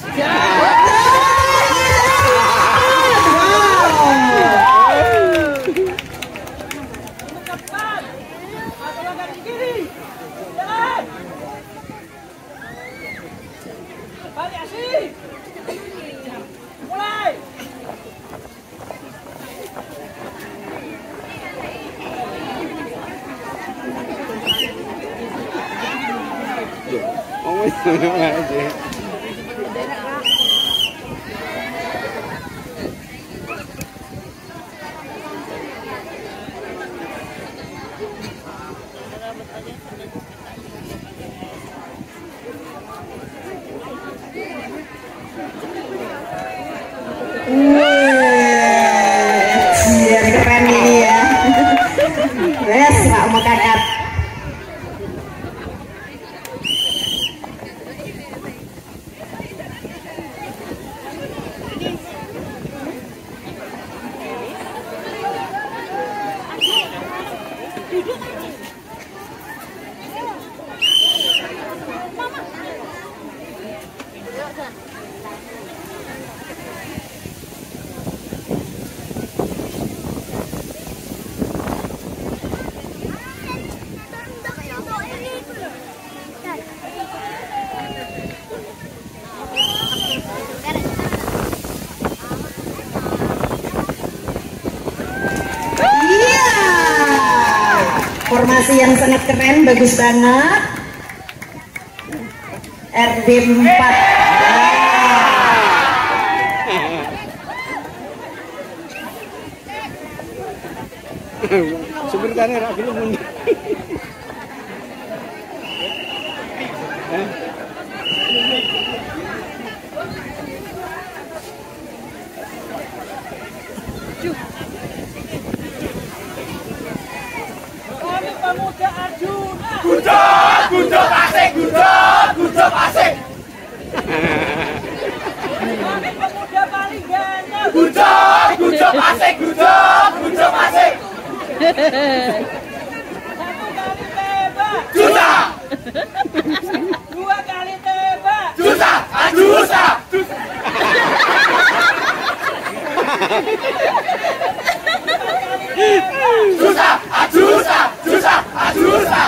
Keren ini ya. Wes, nggak mau kakak. Formasi yang sangat keren, bagus banget. RW 4. Sebenarnya rak film ini. Kami pemuda Arjuna. Gudok asik, gudok asik. Kami pemuda paling ganteng. Gudok asik, gudok asik. Satu kali tembak. Juta, 2 kali tembak. juta, adusa. Juta, adusa.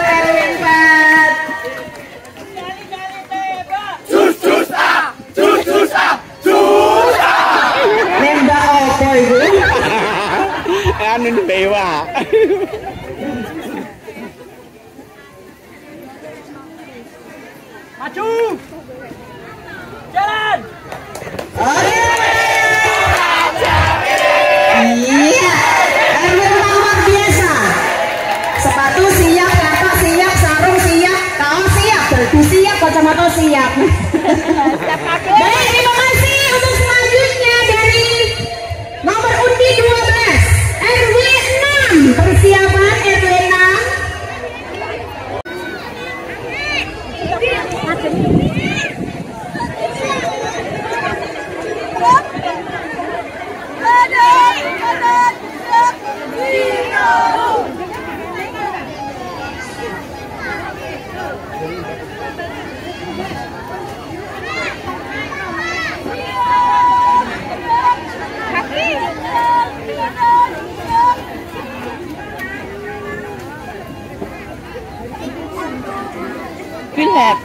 RW 4. Kali-kali tembak. Juta. Nembak apa itu? Anu dewa. Maju. Jalan. Iya, RW luar biasa. Sepatu siap, kapak siap, sarung siap, kaos siap, beldu siap, kacamata siap. Baik, terima kasih untuk selanjutnya dari nomor undi 12 RW 6. Persiapan RW 6. Philip.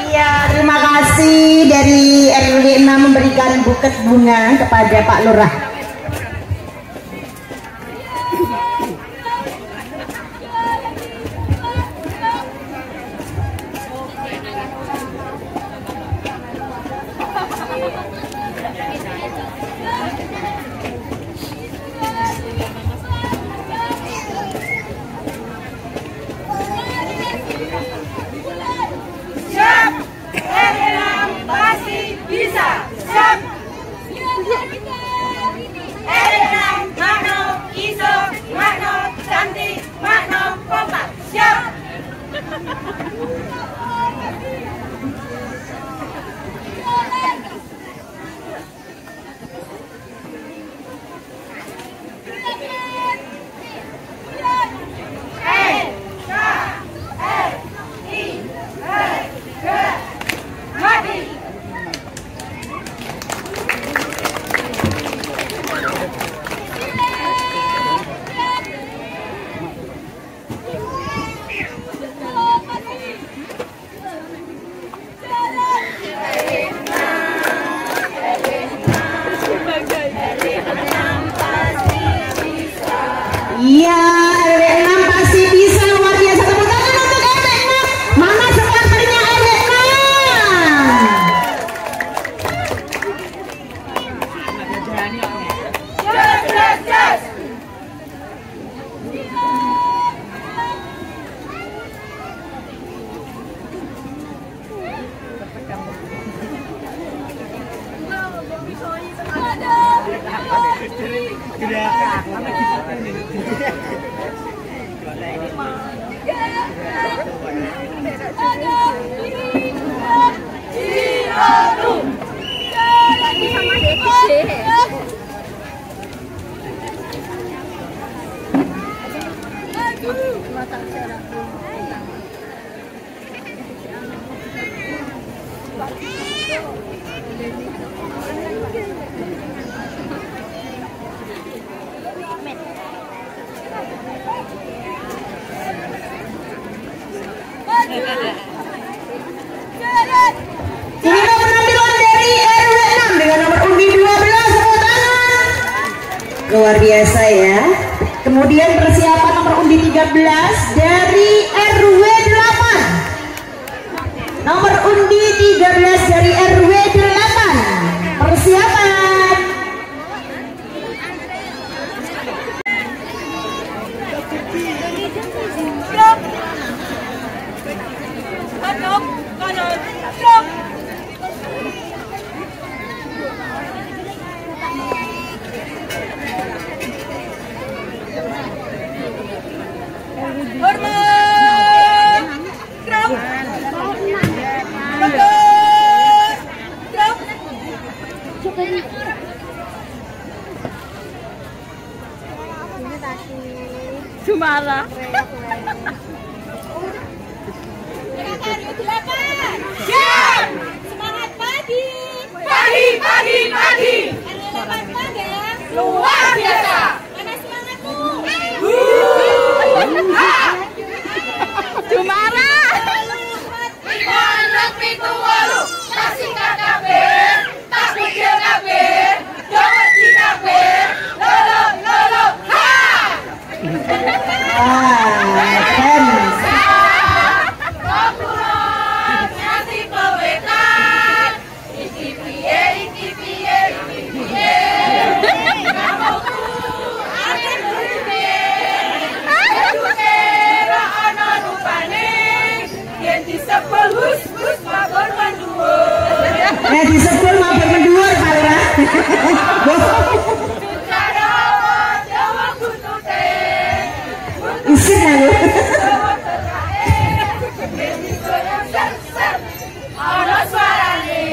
Iya, terima kasih dari RW 6 memberikan buket bunga kepada Pak Lurah. Siap, RW6 pasti bisa. Siap, RW6 makno iso, makno cantik, makno kompak. Siap. Mati. Iya, RW 6 pasti bisa, luar biasa. Tepuk tangan untuk RW 6. Mana supporternya RW 6? Yes. Ini penampilan dari RW 6 dengan nomor undi 12, tepuk tangan. Luar biasa ya. Kemudian persiapan nomor undi 13 dari RW 8. Nomor undi 13 dari RW 8. Persiapan. Cumara. Semangat pagi. Pagi. Luar biasa. Mana semangatmu? Cumara. Anak pitu walu, tak singkat kabeh, tak pikir kabeh, jangan di kabeh, lolo, ha! Keren. Kokulon, ngasih pewetan, iki piye, namaku, akhir berpiye, edukera ana rupane, yen disebel hus mabur menduwur. Disebut mampir menduur Pak Lurah. Cara Jawa kutute, Isin aku. Jawa terakhir, ini goyang ser, ana suarane.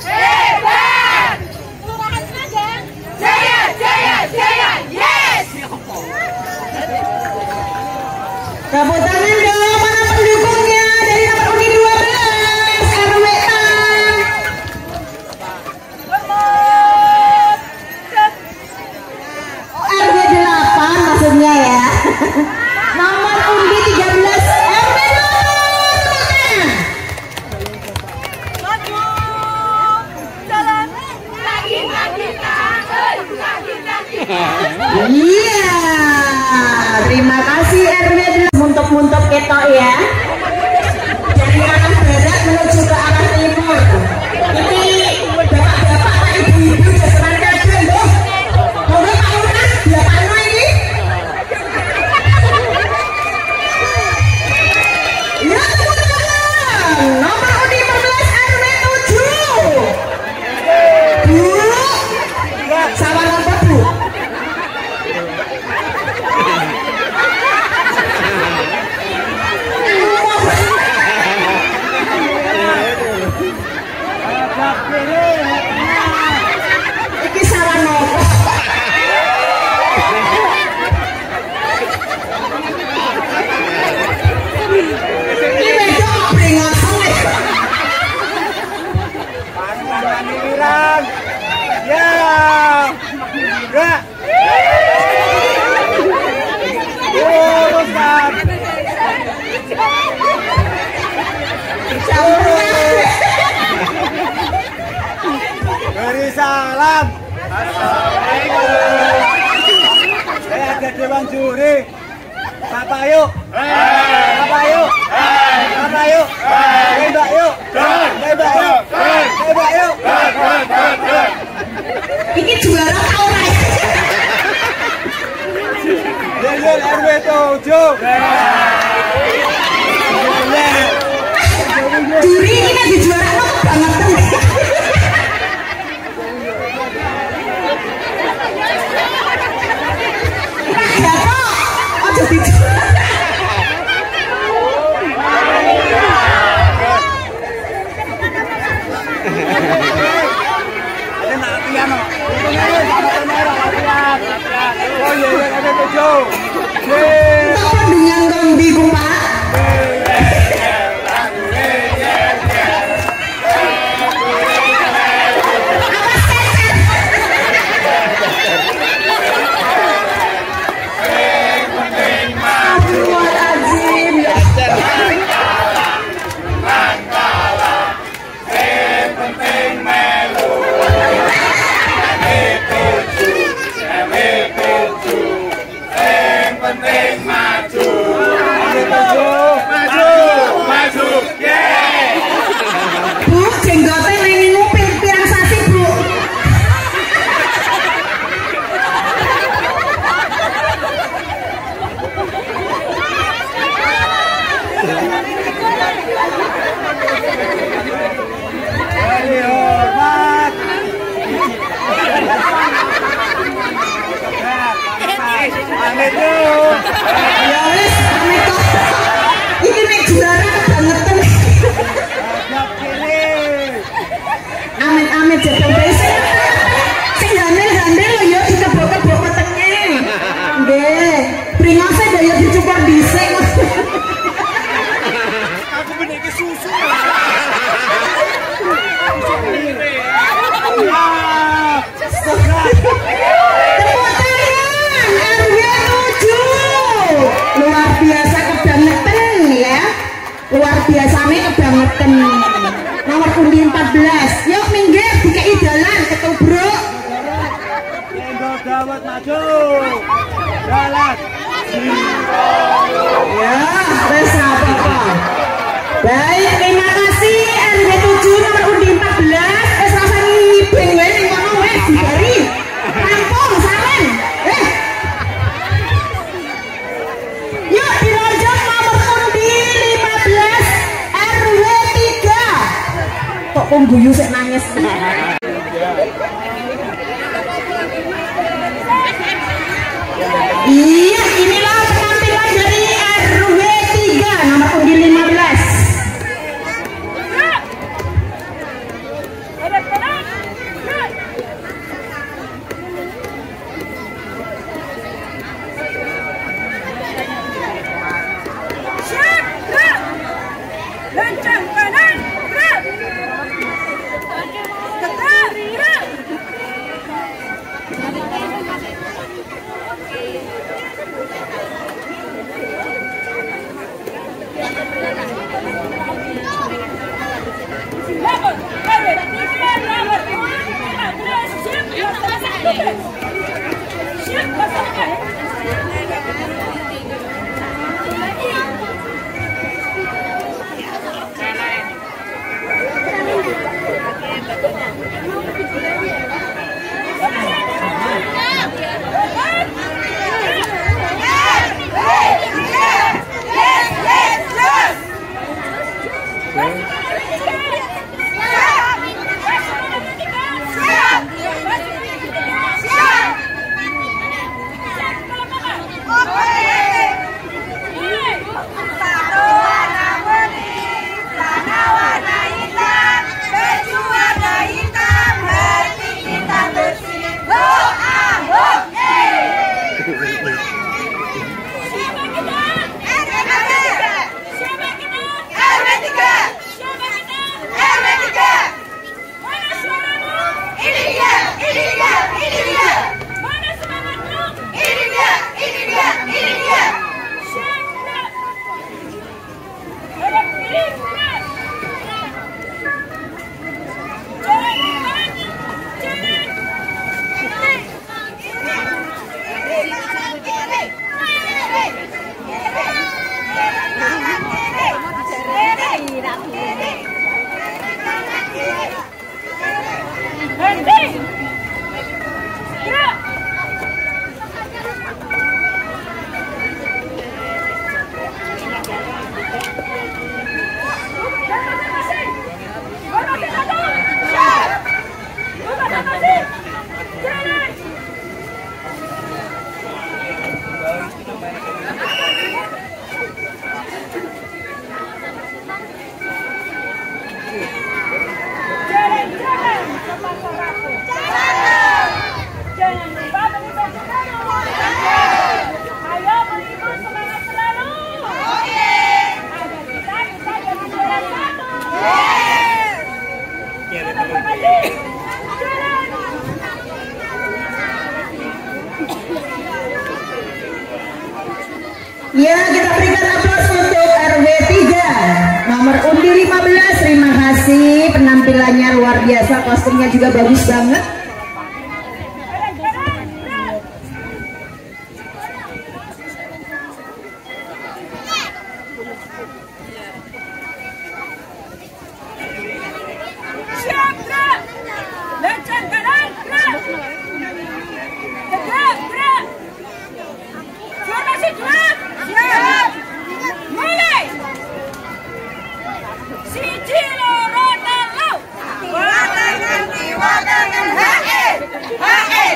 Hebat! Kelurahan Sragen. Jaya, yes! Tepuk tangan dong, mana pendukungnya dari nomor undi 12 RW 6. RW 8 maksudnya ya. Nomor undi 13 RW 8. Iya, terima kasih RW 8. Muntuk-muntuk ketok ya. Dari arah barat menuju ke arah timur. Ini bapak-bapak, pak ibu-ibu jajaran kabeh loh. Monggo Pak Lurah, diapakno ini? Ya teman-teman, nomor undi 14 RW 7. Bu, sawan apa Bu? Iki salah nopo? Ini wedok kok brengosan nih. Ya. Enggak. Luruskan. Beri salam. Assalamualaikum. Saya ada dewan juri. Bapak yuk. Bapak yuk. Bapak yuk. Tembak yuk. Tembak yuk. Tembak yuk. Ini juara ora. Lilin RW 7. Juri ini di juara banget. Ya wis, nek kok iki nek juara kebangetan. Amit-amit jatuh besi. Sing handel-handel lho ya dikebok-kebok wetenge. Nggih, bringose daya dicupur dhisik. Aku bener ke susu. Tepuk tangan RW 7. Luar biasa kebangetan ya. Luar biasanya kebangetan. Nomor undi 14. Yuk minggir dikei dalan ketubruk. Tendo dawet maju. Jalan. Ya, wes apa-apa. Baik, terima kasih RW 7 nomor undi 14. Wes rasane ngibing wae ning kono wes dibari. Rampung sampean. Yuk dironjong nomor undi 15 RW 3. Kok pengguyu sik nangis. Iya, inilah penampilan dari RW 3 nomor undi 15. Lancang kanan, gerak. Tegak, gerak. Ya, kita berikan aplaus untuk RW 3 nomor undi 15. Terima kasih, penampilannya luar biasa, kostumnya juga bagus banget. Siap, gerak. Lancang kanan, gerak. Tegak, gerak. Formasi gerak. Siap. Mulai. Siji loro telu. Dua tangan, jiwa tangan, hae. Hae.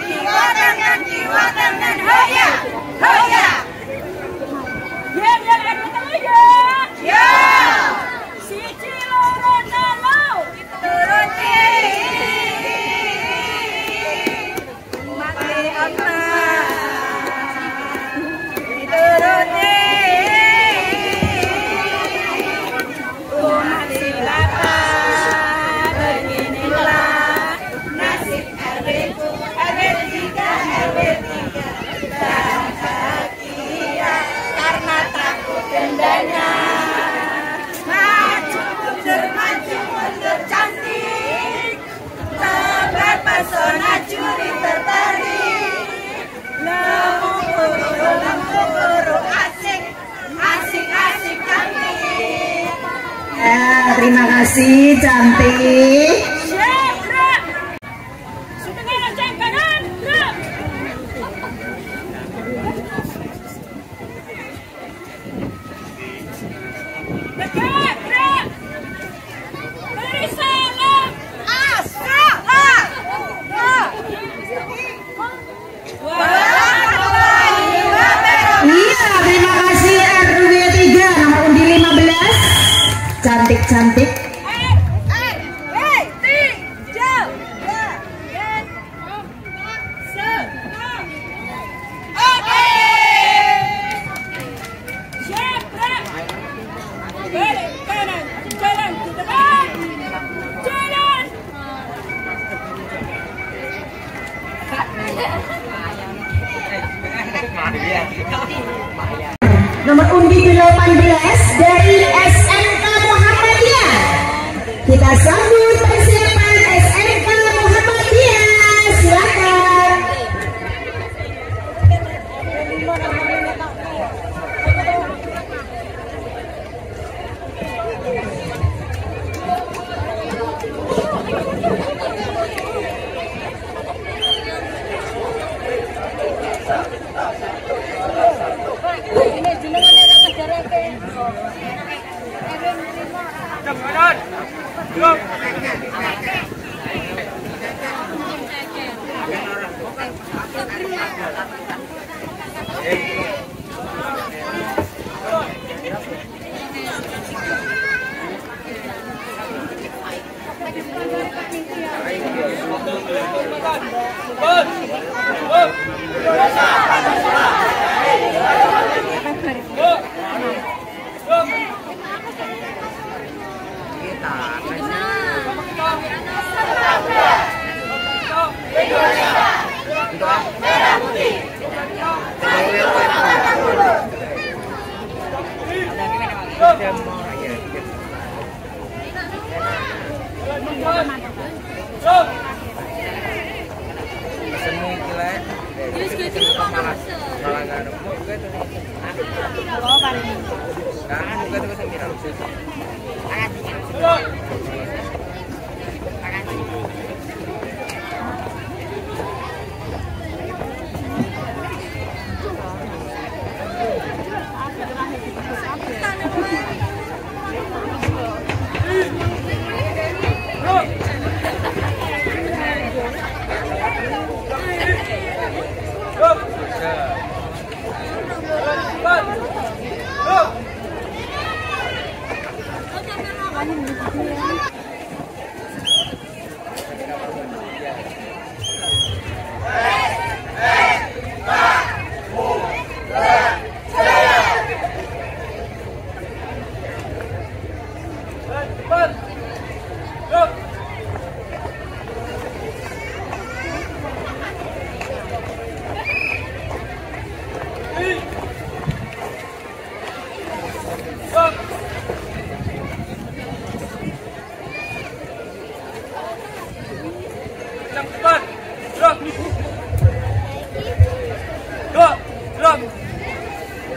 Jiwa tangan, haya. Hoya. Ya, ada tahu ya. Ya. Siji loro telu. Turuti. Mati apa? Turuti. Mati apa? Beginilah nasib RW-ku, RW3, RW3. Bahagia karena takut dendanya. Maju mundur cantik, tebar pesona curi tertarik. Lemu guru asik, asik cantik. Ya, terima kasih cantik. Siap, gerak. Setengah cek kanan, gerak. Dekat, gerak. Beri salam. Iya, terima kasih RW 3 nomor undi 15. Cantik-cantik. Siap, gerak. Balik kanan, jalan ke depan. Jalan. Nomor undi 18 dari SMK Muhammadiyah. Kita sambut persiapan SMK Muhammadiyah. Silakan.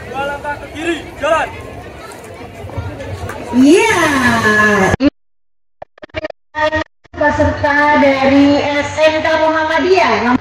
Dua langkah ke kiri, jalan. Iya. Peserta dari SMK Muhammadiyah.